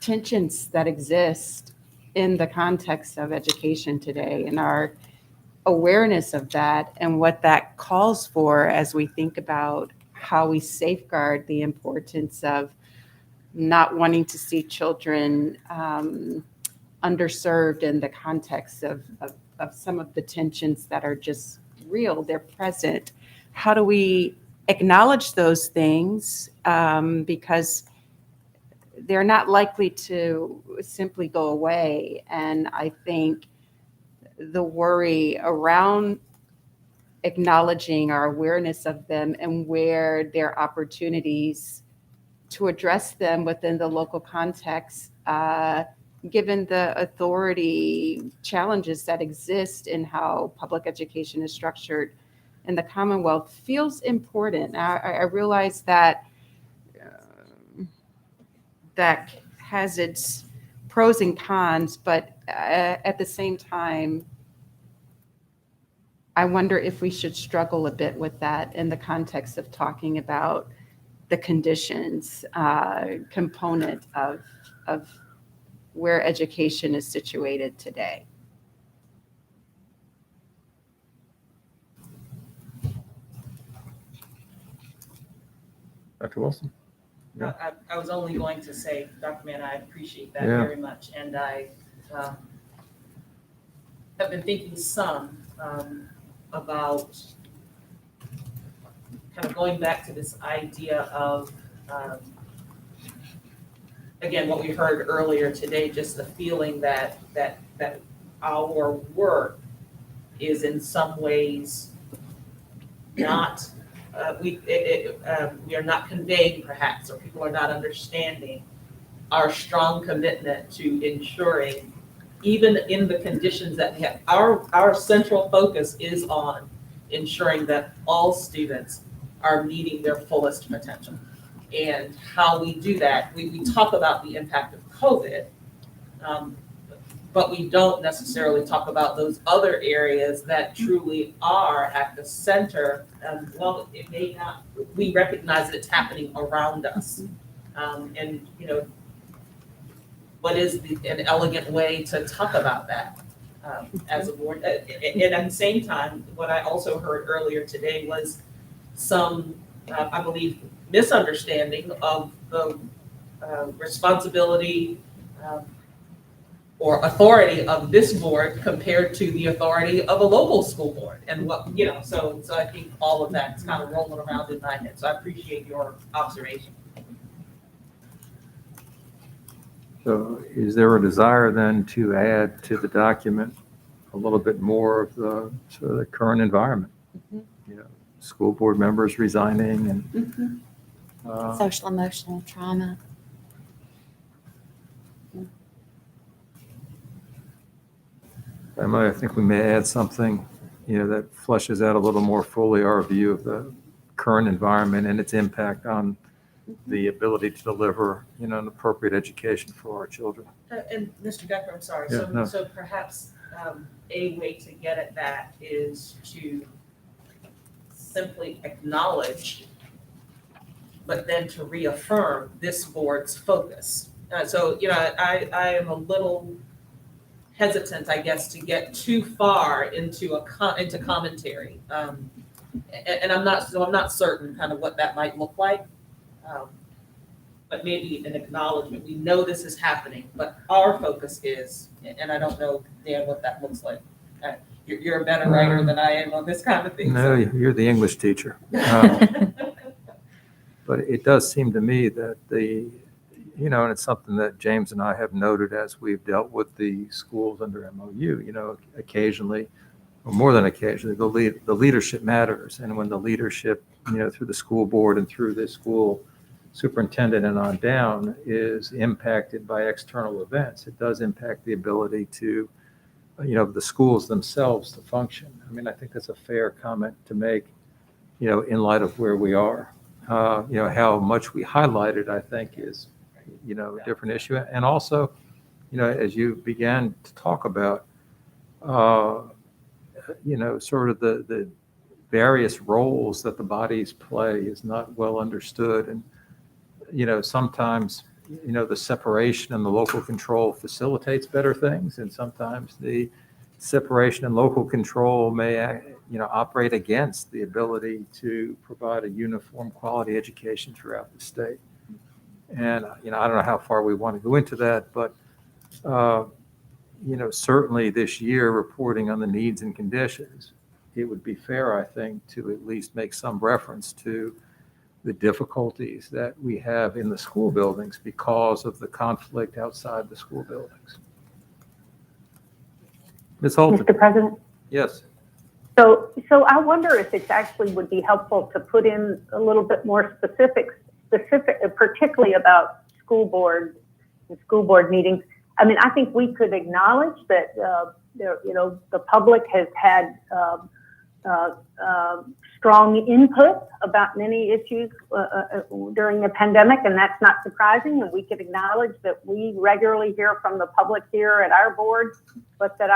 tensions that exist in the context of education today, and our awareness of that and what that calls for as we think about how we safeguard the importance of not wanting to see children underserved in the context of some of the tensions that are just real, they're present. How do we acknowledge those things? Because they're not likely to simply go away. And I think the worry around acknowledging our awareness of them and where there are opportunities to address them within the local context, given the authority challenges that exist in how public education is structured in the Commonwealth, feels important. I realize that that has its pros and cons, but at the same time, I wonder if we should struggle a bit with that in the context of talking about the conditions component of where education is situated today. Dr. Wilson? No, I was only going to say, Dr. Mann, I appreciate that Yeah. very much. And I have been thinking some about kind of going back to this idea of, again, what we heard earlier today, just the feeling that our work is in some ways not, we are not conveying perhaps, or people are not understanding our strong commitment to ensuring, even in the conditions that we have, our central focus is on ensuring that all students are meeting their fullest potential. And how we do that, we talk about the impact of COVID, but we don't necessarily talk about those other areas that truly are at the center. Well, it may not, we recognize that it's happening around us. And, what is an elegant way to talk about that as a board? And at the same time, what I also heard earlier today was some, I believe, misunderstanding of the responsibility or authority of this board compared to the authority of a local school board. And what, so I think all of that's kind of rolling around in my head. So I appreciate your observation. So is there a desire then to add to the document a little bit more of the sort of the current environment? Mm-hmm. School board members resigning and Social emotional trauma. I think we may add something, that fleshes out a little more fully our view of the current environment and its impact on the ability to deliver, an appropriate education for our children. And Mr. Decker, I'm sorry, Yeah, no. so perhaps a way to get at that is to simply acknowledge, but then to reaffirm this board's focus. I am a little hesitant, I guess, to get too far into into commentary. And I'm not certain kind of what that might look like. But maybe an acknowledgement. We know this is happening, but our focus is, and I don't know, Dan, what that looks like. You're a better writer than I am on this kind of thing. No, you're the English teacher. But it does seem to me that and it's something that James and I have noted as we've dealt with the schools under MOU, occasionally, or more than occasionally, the leadership matters. And when the leadership, through the school board and through the school superintendent and on down is impacted by external events, it does impact the ability to, the schools themselves to function. I mean, I think that's a fair comment to make, in light of where we are. How much we highlighted, I think, is, a different issue. And also, as you began to talk about, sort of the various roles that the bodies play is not well understood. And, sometimes, the separation and the local control facilitates better things. And sometimes the separation and local control may, operate against the ability to provide a uniform quality education throughout the state. And, I don't know how far we want to go into that, but, certainly this year reporting on the needs and conditions, it would be fair, I think, to at least make some reference to the difficulties that we have in the school buildings because of the conflict outside the school buildings. Ms. Holton? Mr. President? Yes. So I wonder if it actually would be helpful to put in a little bit more specific, particularly about school board and school board meetings. I mean, I think we could acknowledge that, the public has had strong input about many issues during the pandemic, and that's not surprising. And we could acknowledge that we regularly hear from the public here at our board, but that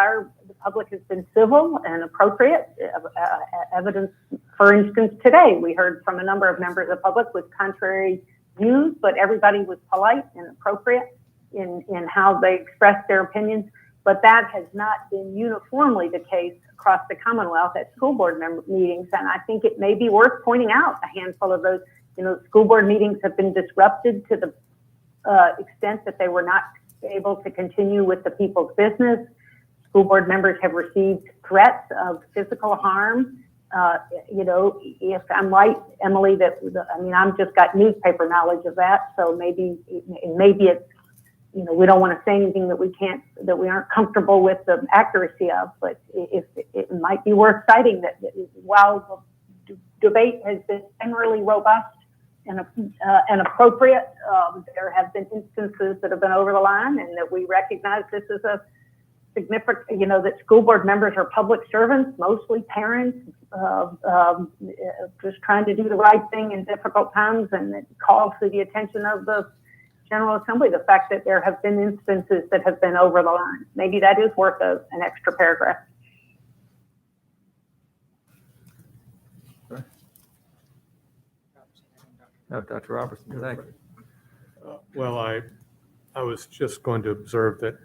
the public has been civil and appropriate. Evidence, for instance, today we heard from a number of members of the public with contrary views, but everybody was polite and appropriate in how they expressed their opinions. But that has not been uniformly the case across the Commonwealth at school board meetings. And I think it may be worth pointing out a handful of those, school board meetings have been disrupted to the extent that they were not able to continue with the people's business. School board members have received threats of physical harm. If I'm right, Emily, I've just got newspaper knowledge of that. So maybe it's, we don't want to say anything that we aren't comfortable with the accuracy of, but if it might be worth citing that while the debate has been generally robust and appropriate, there have been instances that have been over the line, and that we recognize this is a significant, that school board members are public servants, mostly parents, just trying to do the right thing in difficult times, and it calls to the attention of the General Assembly the fact that there have been instances that have been over the line. Maybe that is worth an extra paragraph. No, Dr. Robertson, thank you. Well, I was just going to observe that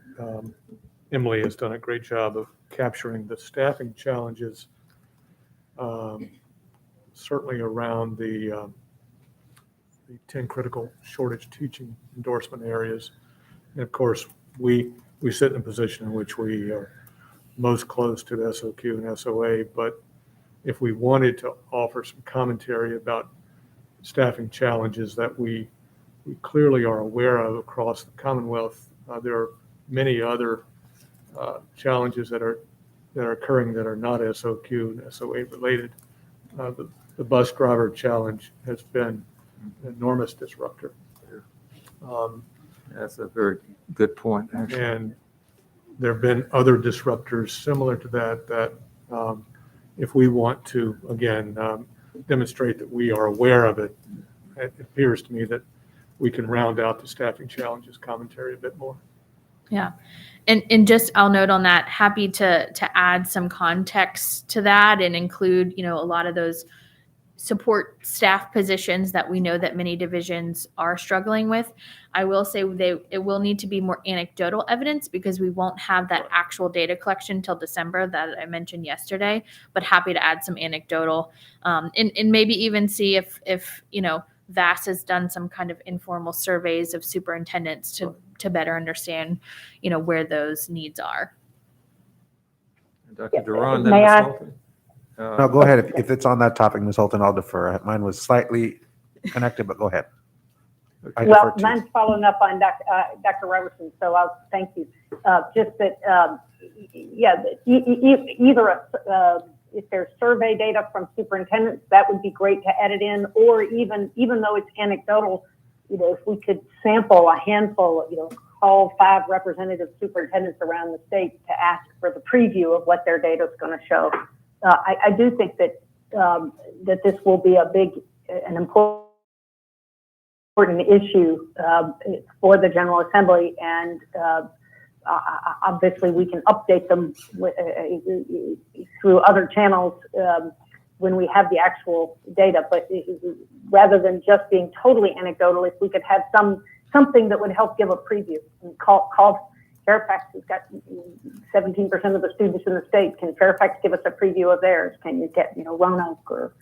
Emily has done a great job of capturing the staffing challenges, certainly around the 10 critical shortage teaching endorsement areas. And of course, we sit in a position in which we are most close to the SOQ and SOA, but if we wanted to offer some commentary about staffing challenges that we clearly are aware of across the Commonwealth, there are many other challenges that are occurring that are not SOQ and SOA related. The bus driver challenge has been an enormous disruptor. That's a very good point, actually. And there have been other disruptors similar to that if we want to, again, demonstrate that we are aware of it it appears to me that we can round out the staffing challenges commentary a bit more. Yeah. And just, I'll note on that, happy to add some context to that and include, a lot of those support staff positions that we know that many divisions are struggling with. I will say it will need to be more anecdotal evidence because we won't have that actual data collection till December that I mentioned yesterday, but happy to add some anecdotal, and maybe even see if VAS has done some kind of informal surveys of superintendents to better understand, where those needs are. Dr. Duran, then May Ms. I? Holton. No, go ahead. If it's on that topic, Ms. Holton, I'll defer. Mine was slightly connected, but go ahead. I Well, defer to you. mine's following up on Dr. Robertson, so I'll thank you. Just that, either if there's survey data from superintendents, that would be great to edit in, or even though it's anecdotal, if we could sample a handful, call 5 representative superintendents around the state to ask for the preview of what their data is going to show. I do think that that this will be an important issue for the General Assembly, and obviously we can update them through other channels when we have the actual data. But rather than just being totally anecdotal, if we could have something that would help give a preview, and call Fairfax has got 17% of the students in the state. Can Fairfax give us a preview of theirs? Can you get, Roanoke or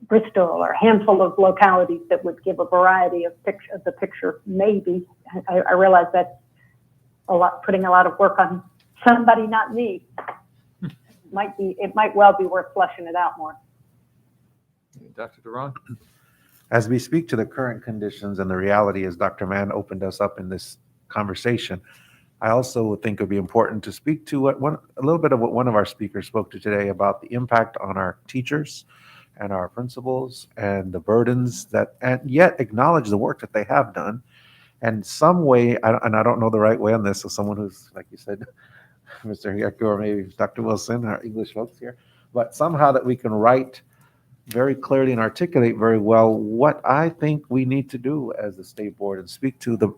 Bristol or a handful of localities that would give a variety of the picture? Maybe. I realize that's putting a lot of work on somebody, not me. It might well be worth fleshing it out more. Dr. Duran. As we speak to the current conditions and the reality as Dr. Mann opened us up in this conversation, I also think it would be important to speak to a little bit of what one of our speakers spoke to today about the impact on our teachers and our principals and the burdens and yet acknowledge the work that they have done. And some way, and I don't know the right way on this, so someone who's, like you said, Mr. Hiyako, or maybe Dr. Wilson, our English folks here, but somehow that we can write very clearly and articulate very well what I think we need to do as the state board and speak to the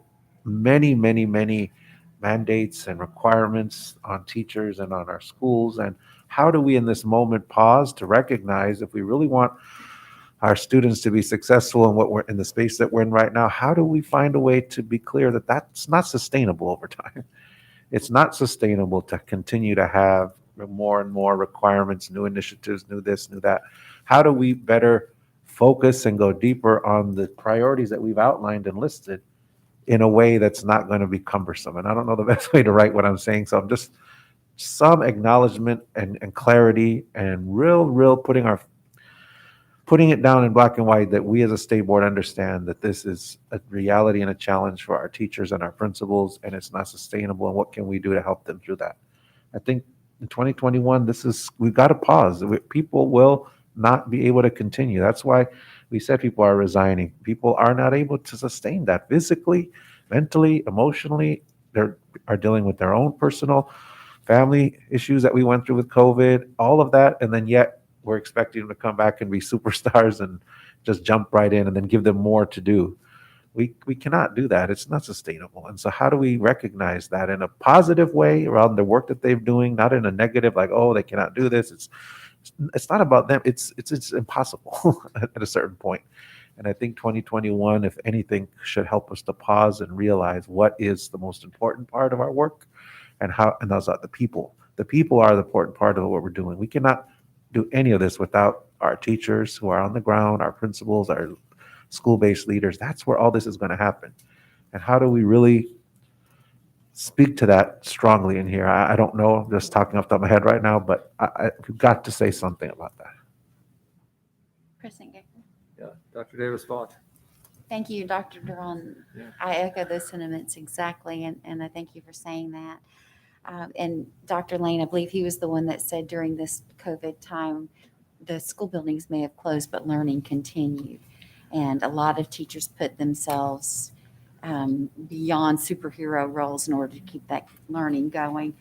many, many, many mandates and requirements on teachers and on our schools. And how do we in this moment pause to recognize if we really want our students to be successful in what we're in the space that we're in right now, how do we find a way to be clear that that's not sustainable over time? It's not sustainable to continue to have more and more requirements, new initiatives, new this, new that. How do we better focus and go deeper on the priorities that we've outlined and listed in a way that's not going to be cumbersome? And I don't know the best way to write what I'm saying, so I'm just some acknowledgement and clarity and real putting it down in black and white that we as a state board understand that this is a reality and a challenge for our teachers and our principals, and it's not sustainable, and what can we do to help them through that? I think in 2021, we've got to pause. People will not be able to continue. That's why we said people are resigning. People are not able to sustain that physically, mentally, emotionally. They are dealing with their own personal family issues that we went through with COVID, all of that, and then yet we're expecting them to come back and be superstars and just jump right in and then give them more to do. We cannot do that. It's not sustainable. And so how do we recognize that in a positive way around the work that they're doing, not in a negative, like, oh, they cannot do this. It's not about them. It's impossible at a certain point. And I think 2021, if anything, should help us to pause and realize what is the most important part of our work and those are the people. The people are the important part of what we're doing. We cannot do any of this without our teachers who are on the ground, our principals, our school-based leaders. That's where all this is going to happen. And how do we really speak to that strongly in here? I don't know, I'm just talking off the top of my head right now, but we've got to say something about that. President Gecker. Yeah, Dr. Davis-Vaught. Thank you, Dr. Duran. Yeah. I echo those sentiments exactly, and I thank you for saying that. And Dr. Lane, I believe he was the one that said during this COVID time, the school buildings may have closed, but learning continued. And a lot of teachers put themselves beyond superhero roles in order to keep that learning going.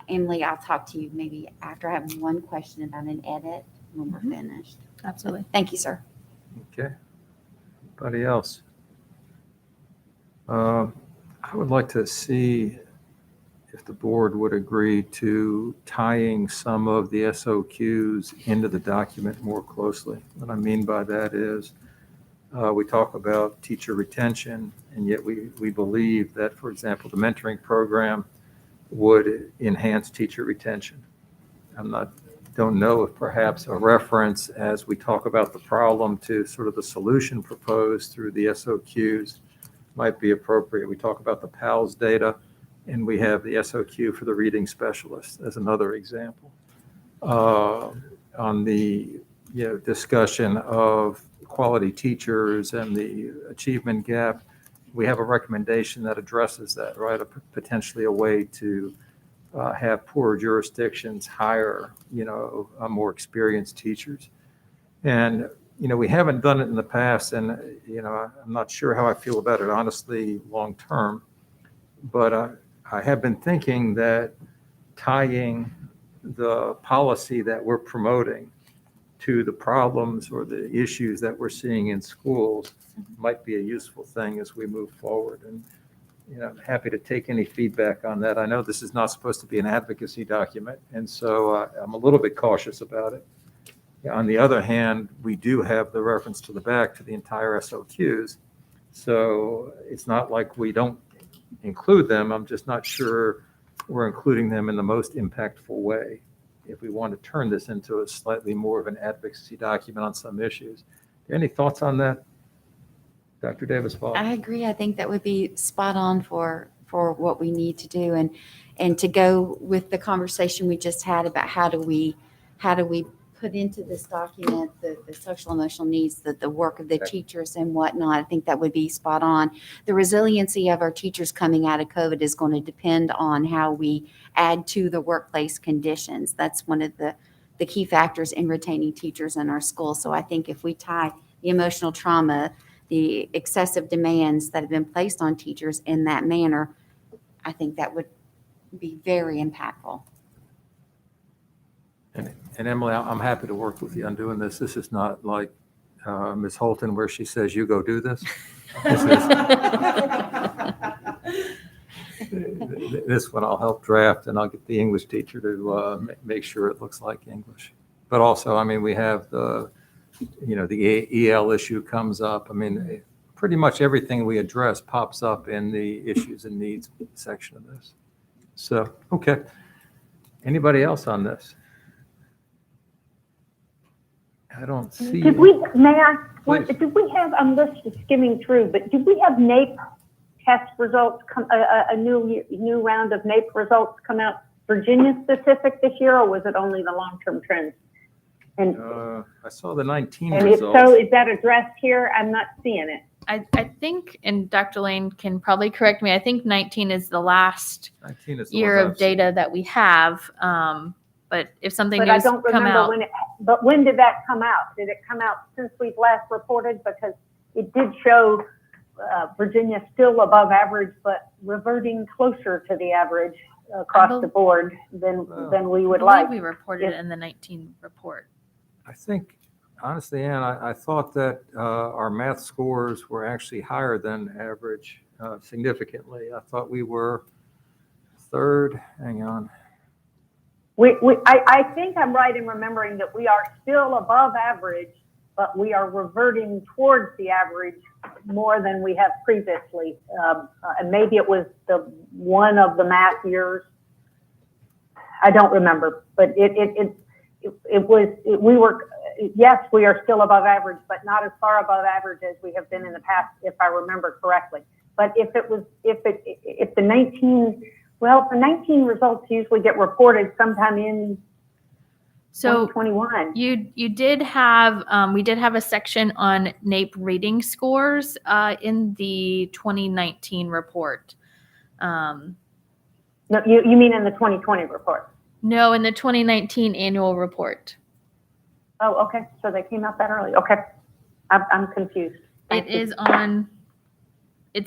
Emily, I'll talk to you maybe after. I have one question about an edit when we're finished. Absolutely. Thank you, sir. Okay. Anybody else? I would like to see if the board would agree to tying some of the SOQs into the document more closely. What I mean by that is we talk about teacher retention, and yet we believe that, for example, the mentoring program would enhance teacher retention. Don't know if perhaps a reference as we talk about the problem to sort of the solution proposed through the SOQs might be appropriate. We talk about the PALS data, and we have the SOQ for the reading specialist as another example. On the discussion of quality teachers and the achievement gap, we have a recommendation that addresses that, right? Potentially a way to have poorer jurisdictions hire, more experienced teachers. And, we haven't done it in the past, and, I'm not sure how I feel about it, honestly, long term. But I have been thinking that tying the policy that we're promoting to the problems or the issues that we're seeing in schools might be a useful thing as we move forward. And, I'm happy to take any feedback on that. I know this is not supposed to be an advocacy document, and so I'm a little bit cautious about it. On the other hand, we do have the reference to the back to the entire SOQs. So it's not like we don't include them. I'm just not sure we're including them in the most impactful way if we want to turn this into a slightly more of an advocacy document on some issues. Any thoughts on that, Dr. Davis-Ball? I agree. I think that would be spot on for what we need to do, and to go with the conversation we just had about how do we put into this document the social emotional needs, the work of the teachers and whatnot. I think that would be spot on. The resiliency of our teachers coming out of COVID is going to depend on how we add to the workplace conditions. That's one of the key factors in retaining teachers in our schools. So I think if we tie the emotional trauma, the excessive demands that have been placed on teachers in that manner, I think that would be very impactful. And Emily, I'm happy to work with you on doing this. This is not like Ms. Holton where she says, you go do this. This one I'll help draft, and I'll get the English teacher to make sure it looks like English. But also, we have the EL issue comes up. Pretty much everything we address pops up in the issues and needs section of this. So, okay. Anybody else on this? I don't see. Did we have, I'm just skimming through, but did we have NAEP test results, a new round of NAEP results come out Virginia specific this year, or was it only the long-term trends? And I saw the 19 and results. if so, is that addressed here? I'm not seeing it. I think, and Dr. Lane can probably correct me, I think 19 is the last year of data that we have. But if something But I news don't come remember out, but when did that come out? Did it come out since we've last reported? Because it did show Virginia still above average, but reverting closer to the average across the board than we would like. we reported it in the 19 report. I think, honestly, Ann, I thought that our math scores were actually higher than average significantly. I thought we were third. Hang on. I think I'm right in remembering that we are still above average, but we are reverting towards the average more than we have previously. And maybe it was the one of the math years. I don't remember, but yes, we are still above average, but not as far above average as we have been in the past, if I remember correctly. But if the 19 results usually get reported sometime in 2021. You did have, we did have a section on NAEP reading scores in the 2019 report. No, you mean in the 2020 report? No, in the 2019 annual report. Oh, okay. So they came out that early. Okay. I'm confused. It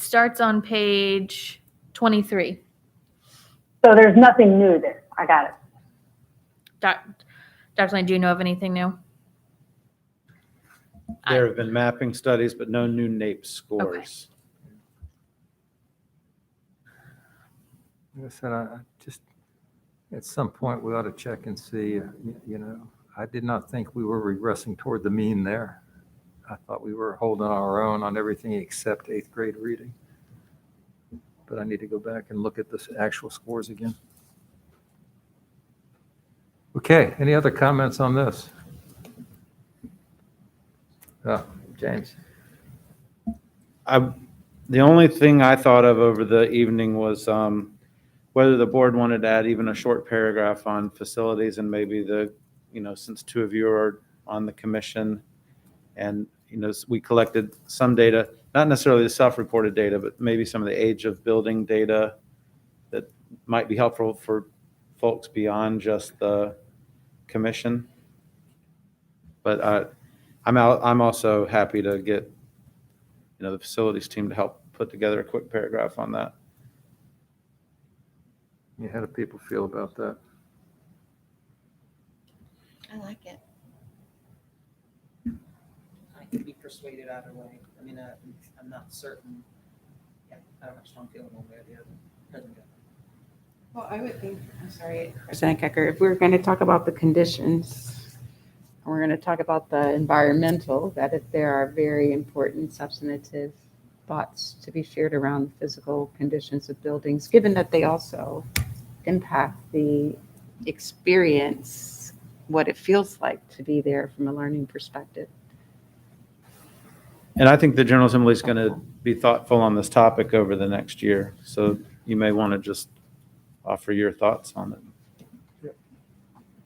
starts on page 23. So there's nothing new there. I got it. Dr. Lane, do you know of anything new? There have been mapping studies, but no new NAEP scores. Like I said, I just, at some point, we ought to check and see, I did not think we were regressing toward the mean there. I thought we were holding our own on everything except 8th grade reading. But I need to go back and look at the actual scores again. Okay, any other comments on this? James? The only thing I thought of over the evening was whether the board wanted to add even a short paragraph on facilities and maybe since two of you are on the commission and, we collected some data, not necessarily the self-reported data, but maybe some of the age of building data that might be helpful for folks beyond just the commission. But I'm also happy to get, the facilities team to help put together a quick paragraph on that. Yeah, how do people feel about that? I like it. I can be persuaded either way. I mean, I'm not certain. Yeah, I don't have a strong feeling one way or the other. President Gecker. Well, I would think, I'm sorry, President Gecker, if we're going to talk about the conditions, and we're going to talk about the environmental, that if there are very important substantive thoughts to be shared around the physical conditions of buildings, given that they also impact the experience, what it feels like to be there from a learning perspective. And I think the General Assembly is going to be thoughtful on this topic over the next year. So you may want to just offer your thoughts on it.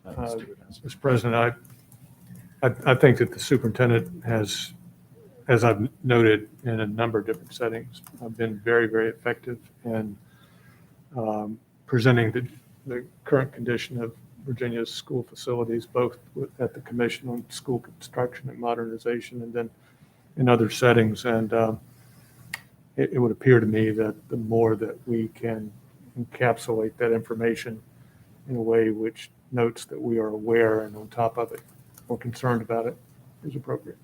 Mr. President, I think that the superintendent has, as I've noted in a number of different settings, been very, very effective in presenting the current condition of Virginia's school facilities, both at the Commission on School Construction and Modernization and then in other settings. And it would appear to me that the more that we can encapsulate that information in a way which notes that we are aware and on top of it or concerned about it is appropriate.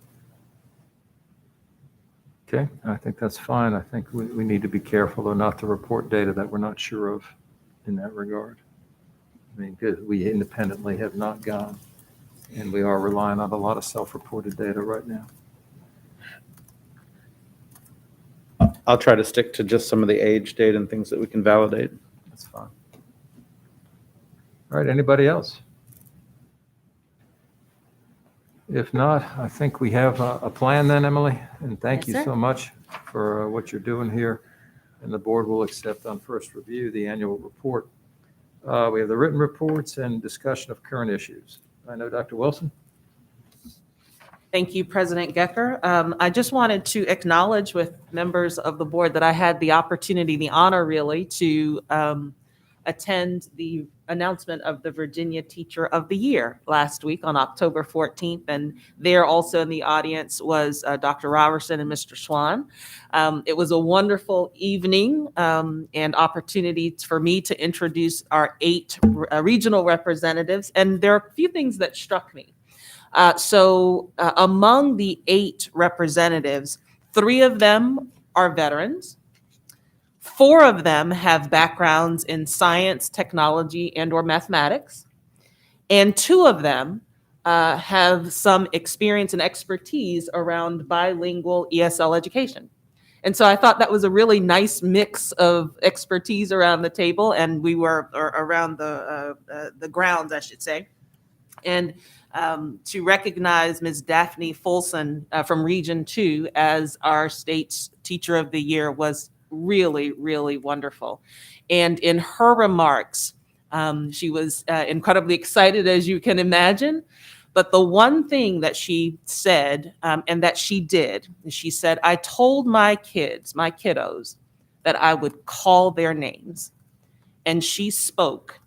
Okay, I think that's fine. I think we need to be careful though not to report data that we're not sure of in that regard. I mean, because we independently have not gone, and we are relying on a lot of self-reported data right now. I'll try to stick to just some of the age data and things that we can validate. That's fine. All right, anybody else? If not, I think we have a plan then, Emily, and thank you so much for what you're doing here. And the board will accept on first review the annual report. We have the written reports and discussion of current issues. I know Dr. Wilson. Thank you, President Gecker. I just wanted to acknowledge with members of the board that I had the opportunity, the honor really, to attend the announcement of the Virginia Teacher of the Year last week on October 14th. And there also in the audience was Dr. Robertson and Mr. Schwan. It was a wonderful evening and opportunity for me to introduce our 8 regional representatives. And there are a few things that struck me. Among the 8 representatives, 3 of them are veterans. 4 of them have backgrounds in science, technology, and or mathematics. And 2 of them have some experience and expertise around bilingual ESL education. And so I thought that was a really nice mix of expertise around the table, and we were around the grounds, I should say. And to recognize Ms. Daphne Folsom from Region 2 as our state's Teacher of the Year was really, really wonderful. And in her remarks, she was incredibly excited, as you can imagine. But the one thing that she said, and that she did, is she said, I told my kids, my kiddos, that I would call their names. And she spoke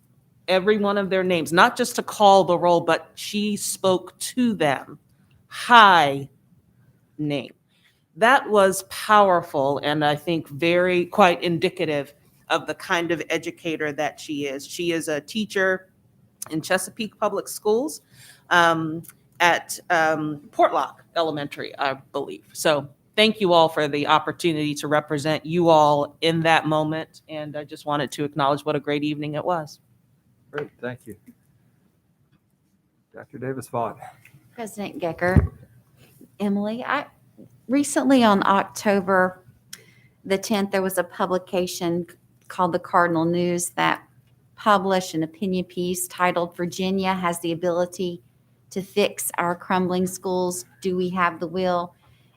every one of their names, not just to call the roll, but she spoke to them. Hi, name. That was powerful and I think quite indicative of the kind of educator that she is. She is a teacher in Chesapeake Public Schools. at Portlock Elementary, I believe. So thank you all for the opportunity to represent you all in that moment. And I just wanted to acknowledge what a great evening it was. Great, thank you. Dr. Davis-Vaught. President Gecker, Emily, recently on October the 10th, there was a publication called the Cardinal News that published an opinion piece titled "Virginia Has the Ability to Fix Our Crumbling Schools. Do We Have the Will?"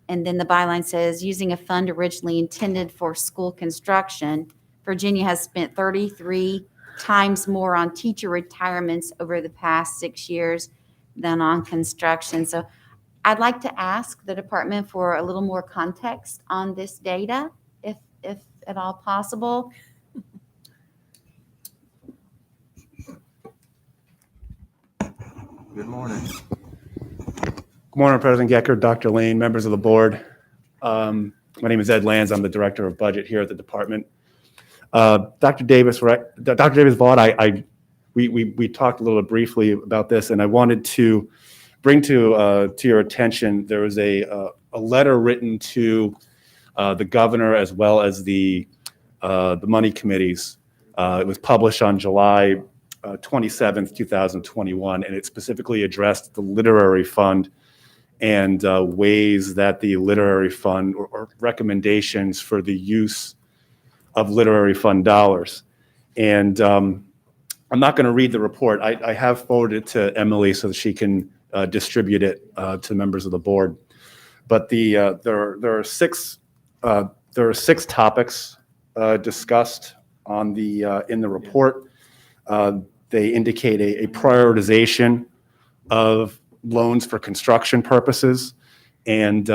And then the byline says, using a fund originally intended for school construction, Virginia has spent 33 times more on teacher retirements over the past 6 years than on construction. So I'd like to ask the department for a little more context on this data, if at all possible. Good morning. Good morning, President Gecker, Dr. Lane, members of the board. My name is Ed Lanz. I'm the Director of Budget here at the department. Dr. Davis-Vaught, we talked a little briefly about this, and I wanted to bring to your attention, there was a letter written to the governor as well as the money committees. It was published on July 27th, 2021, and it specifically addressed the literary fund and ways that the literary fund or recommendations for the use of literary fund dollars. And I'm not going to read the report. I have forwarded it to Emily so that she can distribute it to members of the board. But there are six topics discussed on in the report. They indicate a prioritization of loans for construction purposes, and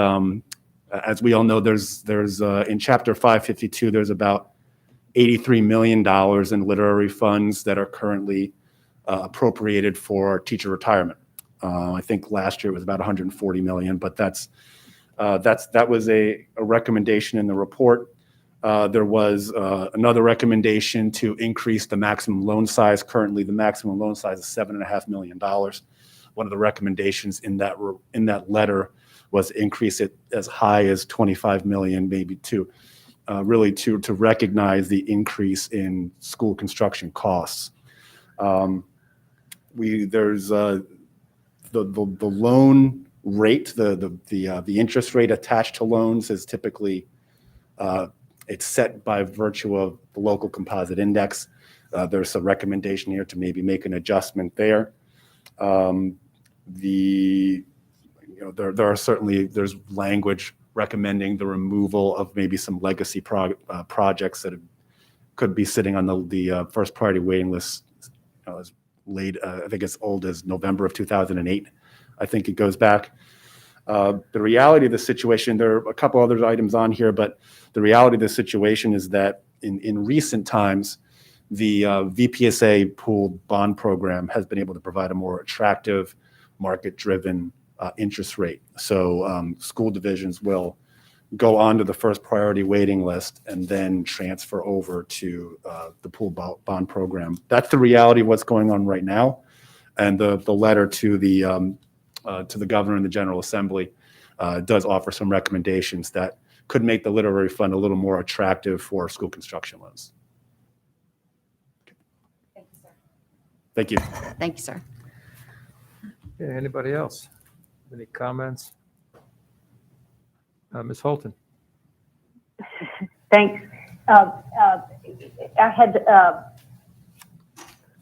as we all know, there's in Chapter 552 there's about $83 million in literary funds that are currently appropriated for teacher retirement. I think last year it was about 140 million, but that was a recommendation in the report. There was another recommendation to increase the maximum loan size. Currently, the maximum loan size is $7.5 million. One of the recommendations in that letter was increase it as high as 25 million, maybe to really to recognize the increase in school construction costs. There's the loan rate, the interest rate attached to loans is typically it's set by virtue of the local composite index. There's a recommendation here to maybe make an adjustment there. There's language recommending the removal of maybe some legacy projects that could be sitting on the first priority waiting list as late, I think as old as November of 2008. I think it goes back. The reality of the situation, there are a couple other items on here, but the reality of the situation is that in recent times, the VPSA pooled bond program has been able to provide a more attractive, market-driven interest rate. So school divisions will go on to the first priority waiting list and then transfer over to the pooled bond program. That's the reality of what's going on right now. And the letter to the governor and the General Assembly does offer some recommendations that could make the literary fund a little more attractive for school construction loans. Thank you. Thank you, sir. Okay, anybody else? Any comments? Ms. Holton. Thanks. I had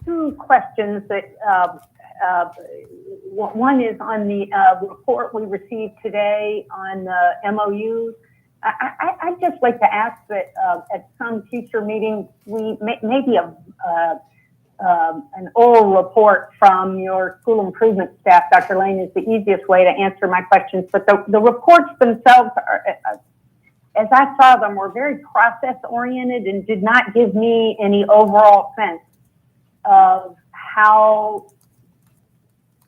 two questions that one is on the report we received today on the MOUs. I'd just like to ask that at some future meeting, we maybe an oral report from your school improvement staff, Dr. Lane, is the easiest way to answer my questions. But the reports themselves, as I saw them, were very process-oriented and did not give me any overall sense of how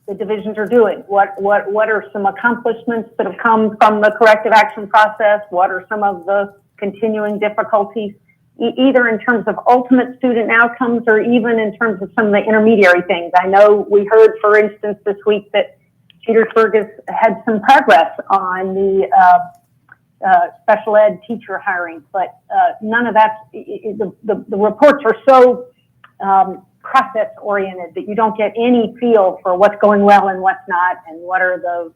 the divisions are doing. What are some accomplishments that have come from the corrective action process? What are some of the continuing difficulties, either in terms of ultimate student outcomes or even in terms of some of the intermediary things? I know we heard, for instance, this week that Petersburg has had some progress on the special ed teacher hiring, but none of that, the reports are so process oriented that you don't get any feel for what's going well and what's not, and what are the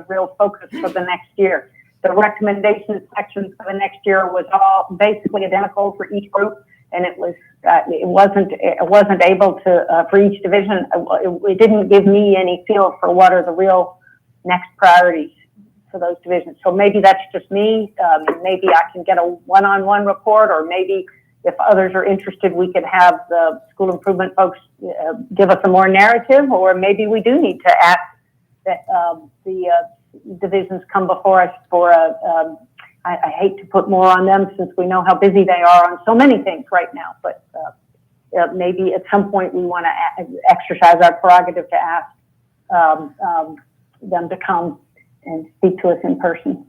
real focus for the next year. The recommendation sections for the next year was all basically identical for each group, and it wasn't able to for each division. It didn't give me any feel for what are the real next priorities for those divisions. So maybe that's just me. Maybe I can get a one-on-one report, or maybe if others are interested, we could have the school improvement folks give us a more narrative, or maybe we do need to ask that the divisions come before us for I hate to put more on them since we know how busy they are on so many things right now, but maybe at some point we want to exercise our prerogative to ask them to come and speak to us in person.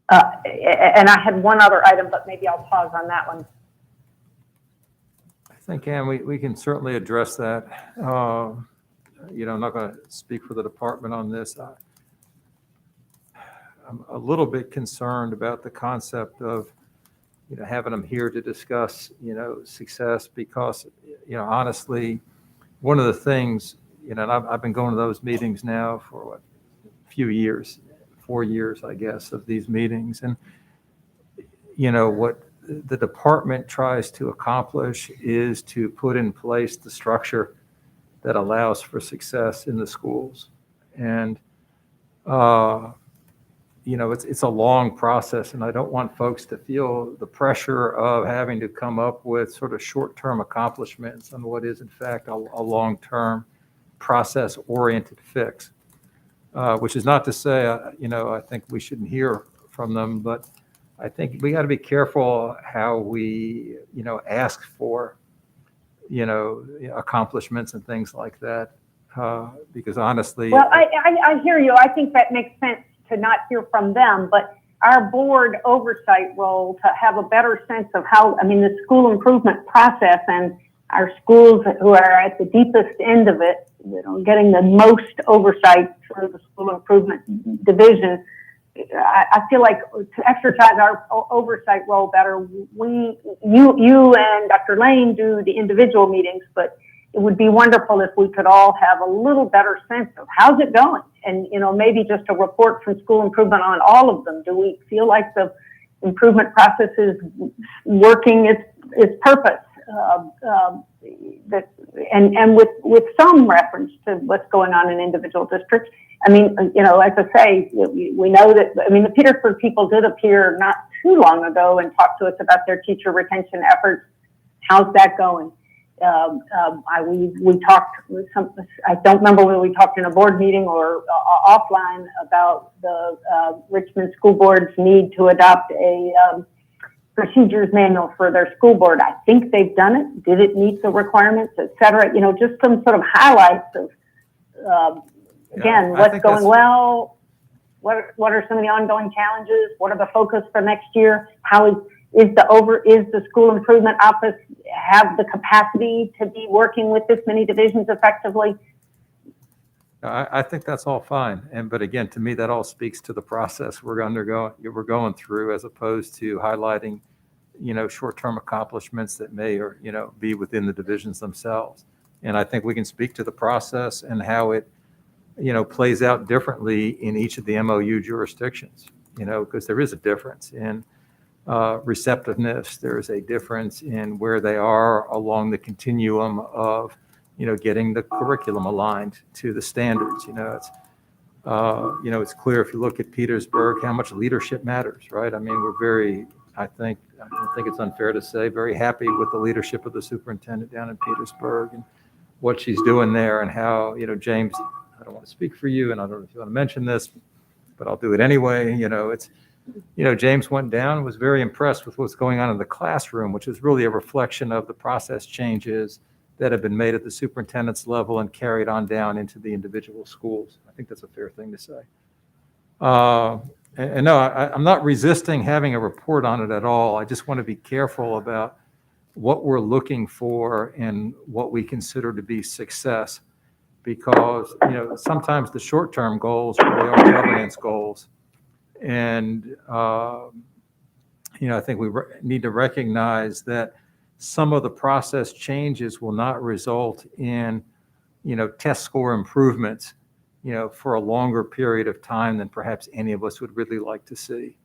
And I had one other item, but maybe I'll pause on that one. I think, Ann, we can certainly address that. I'm not going to speak for the department on this. I'm a little bit concerned about the concept of, having them here to discuss, success, because, honestly, one of the things, and I've been going to those meetings now for a few years, 4 years, I guess, of these meetings. And, what the department tries to accomplish is to put in place the structure that allows for success in the schools. And, it's a long process, and I don't want folks to feel the pressure of having to come up with sort of short-term accomplishments on what is, in fact, a long-term process-oriented fix. Which is not to say, I think we shouldn't hear from them, but I think we got to be careful how we, ask for, accomplishments and things like that, because honestly. Well, I hear you. I think that makes sense to not hear from them, but our board oversight role to have a better sense of how, the school improvement process and our schools who are at the deepest end of it, getting the most oversight through the school improvement division. I feel like to exercise our oversight role better, you and Dr. Lane do the individual meetings, but it would be wonderful if we could all have a little better sense of how's it going, and maybe just a report from school improvement on all of them. Do we feel like the improvement process is working its purpose? And with some reference to what's going on in individual districts. As I say, we know that, the Petersburg people did appear not too long ago and talk to us about their teacher retention efforts. How's that going? We talked, I don't remember whether we talked in a board meeting or offline about the Richmond School Board's need to adopt a procedures manual for their school board. I think they've done it. Did it meet the requirements, et cetera? Just some sort of highlights of, again, what's going well, what are some of the ongoing challenges, what are the focus for next year, how is the school improvement office have the capacity to be working with this many divisions effectively? I think that's all fine. But again, to me, that all speaks to the process we're going through, as opposed to highlighting, short-term accomplishments that may or, be within the divisions themselves. And I think we can speak to the process and how it, plays out differently in each of the MOU jurisdictions, because there is a difference in receptiveness. There is a difference in where they are along the continuum of, getting the curriculum aligned to the standards. It's clear if you look at Petersburg, how much leadership matters, right? We're I don't think it's unfair to say, very happy with the leadership of the superintendent down in Petersburg and what she's doing there, and how, James, I don't want to speak for you, and I don't know if you want to mention this, but I'll do it anyway. James went down and was very impressed with what's going on in the classroom, which is really a reflection of the process changes that have been made at the superintendent's level and carried on down into the individual schools. I think that's a fair thing to say. And no, I'm not resisting having a report on it at all. I just want to be careful about what we're looking for and what we consider to be success. because, sometimes the short-term goals really are governance goals. And, I think we need to recognize that some of the process changes will not result in, test score improvements, for a longer period of time than perhaps any of us would really like to see.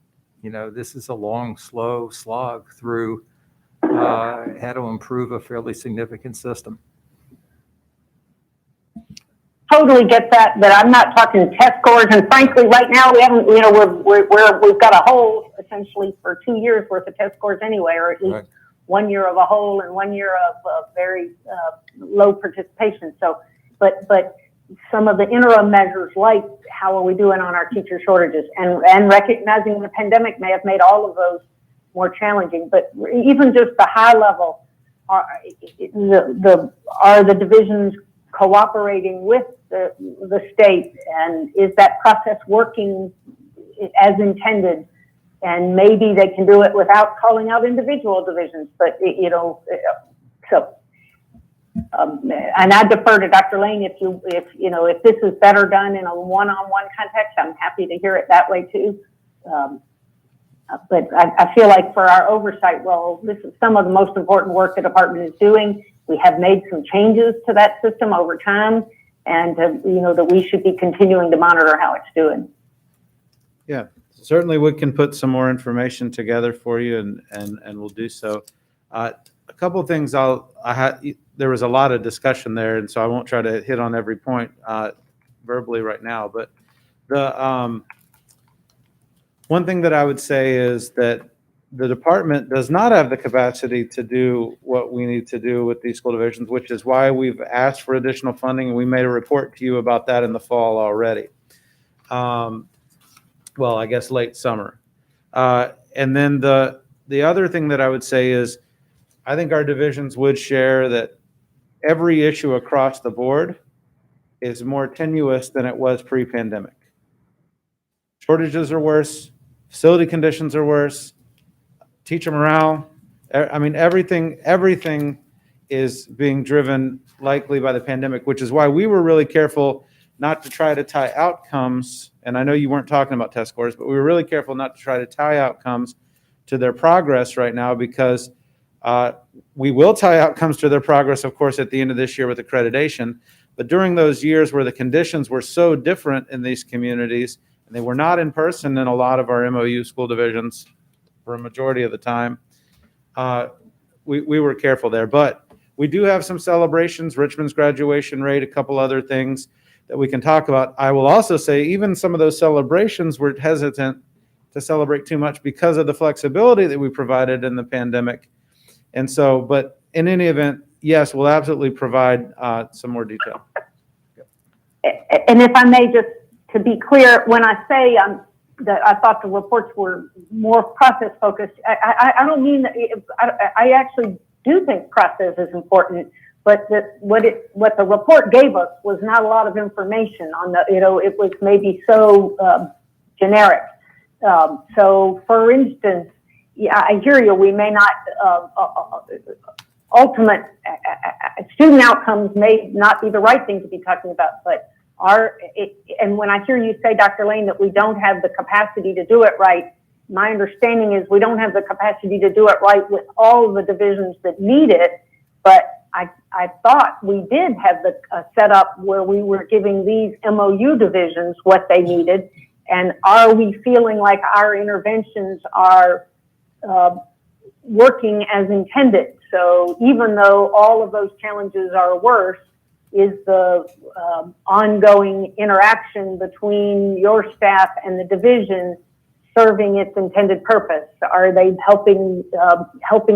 This is a long, slow slog through how to improve a fairly significant system. Totally get that, but I'm not talking test scores. And frankly, right now we haven't, we've got a hole essentially for 2 years worth of test scores anyway, or at least Right. 1 year of a hole and 1 year of very low participation. So, but some of the interim measures, like how are we doing on our teacher shortages, and recognizing the pandemic may have made all of those more challenging, but even just the high level, are the divisions cooperating with the state, and is that process working as intended? And maybe they can do it without calling out individual divisions, but and I defer to Dr. Lane if this is better done in a one-on-one context. I'm happy to hear it that way too. But I feel like for our oversight role, this is some of the most important work the department is doing. We have made some changes to that system over time, and that we should be continuing to monitor how it's doing. Yeah, certainly we can put some more information together for you, and we'll do so. A couple of things there was a lot of discussion there, and so I won't try to hit on every point verbally right now, but the one thing that I would say is that the department does not have the capacity to do what we need to do with these school divisions, which is why we've asked for additional funding, and we made a report to you about that in the fall already. Well, I guess late summer. And then the other thing that I would say is I think our divisions would share that every issue across the board is more tenuous than it was pre-pandemic. Shortages are worse, facility conditions are worse, teacher morale. I mean, everything is being driven likely by the pandemic, which is why we were really careful not to try to tie outcomes. And I know you weren't talking about test scores, but we were really careful not to try to tie outcomes to their progress right now, because we will tie outcomes to their progress, of course, at the end of this year with accreditation. But during those years where the conditions were so different in these communities, and they were not in person in a lot of our MOU school divisions for a majority of the time, we were careful there. But we do have some celebrations, Richmond's graduation rate, a couple other things that we can talk about. I will also say even some of those celebrations were hesitant to celebrate too much because of the flexibility that we provided in the pandemic. And so, but in any event, yes, we'll absolutely provide some more detail. And if I may, just to be clear, when I say that I thought the reports were more process focused, I don't mean that. I actually do think process is important, but what the report gave us was not a lot of information on it was maybe so generic. So for instance, yeah, I hear you. We may not, ultimate student outcomes may not be the right thing to be talking about, but and when I hear you say, Dr. Lane, that we don't have the capacity to do it right, my understanding is we don't have the capacity to do it right with all of the divisions that need it, but I thought we did have the setup where we were giving these MOU divisions what they needed, and are we feeling like our interventions are working as intended? So even though all of those challenges are worse, is the ongoing interaction between your staff and the division serving its intended purpose? Are they helping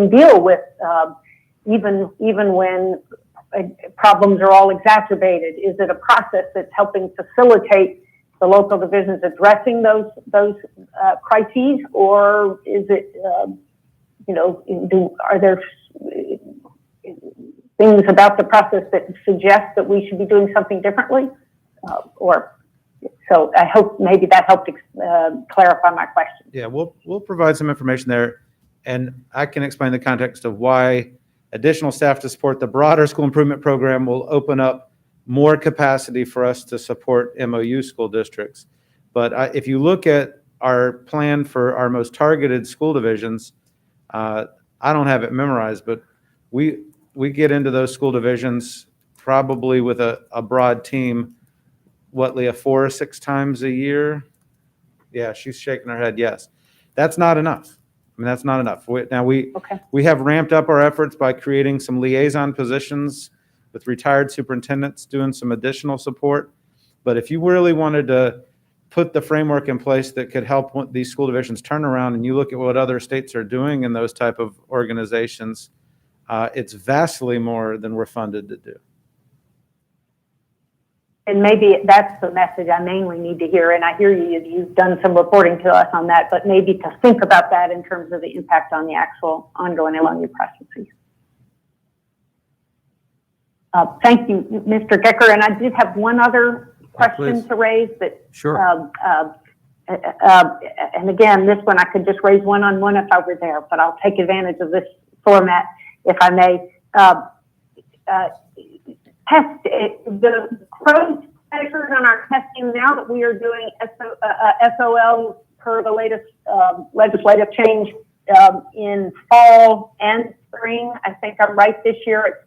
deal with even when problems are all exacerbated? Is it a process that's helping facilitate the local divisions addressing those crises, or is it are there things about the process that suggest that we should be doing something differently? So I hope maybe that helped clarify my question. Yeah, we'll provide some information there, and I can explain the context of why additional staff to support the broader school improvement program will open up more capacity for us to support MOU school districts. But if you look at our plan for our most targeted school divisions, I don't have it memorized, but we get into those school divisions probably with a broad team, what, Leah, 4 or 6 times a year? Yeah, she's shaking her head, yes. That's not enough. I mean, that's not enough. We have ramped up our efforts by creating some liaison positions with retired superintendents doing some additional support. But if you really wanted to put the framework in place that could help these school divisions turn around, and you look at what other states are doing in those type of organizations, it's vastly more than we're funded to do. And maybe that's the message I mainly need to hear. And I hear you've done some reporting to us on that, but maybe to think about that in terms of the impact on the actual ongoing LMU processes. Thank you, Mr. Gecker. And I did have one other question to raise that. Sure. And again, this one I could just raise one-on-one if I were there, but I'll take advantage of this format if I may. The growth measures on our testing now that we are doing SOL per the latest legislative change in fall and spring. I think I'm right this year. It's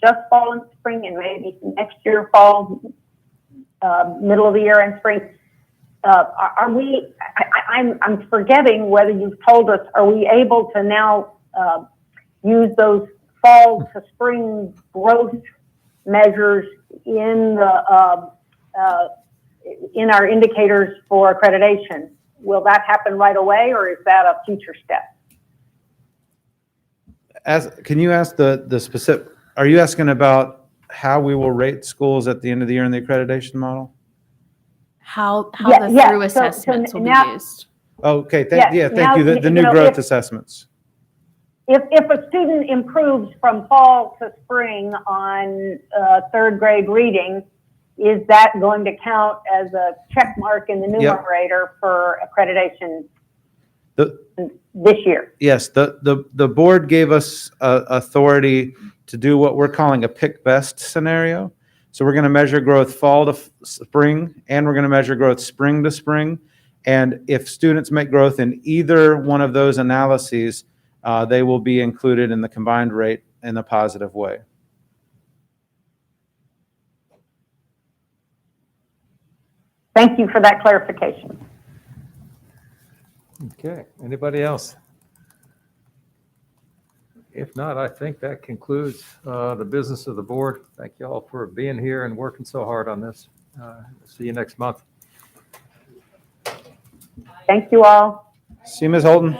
just fall and spring, and maybe next year fall, middle of the year and spring. Are we? I'm forgetting whether you've told us. Are we able to now use those fall to spring growth measures in the in our indicators for accreditation? Will that happen right away, or is that a future step? Can you ask the specific? Are you asking about how we will rate schools at the end of the year in the accreditation model? How the through assessments will be used. Okay, thank you. The new growth assessments. If a student improves from fall to spring on third grade reading, is that going to count as a check mark in the numerator for accreditation this year? Yes, the board gave us authority to do what we're calling a pick best scenario. So we're going to measure growth fall to spring, and we're going to measure growth spring to spring. And if students make growth in either one of those analyses, they will be included in the combined rate in a positive way. Thank you for that clarification. Okay, anybody else? If not, I think that concludes the business of the board. Thank you all for being here and working so hard on this. See you next month. Thank you all. See you, Ms. Holton.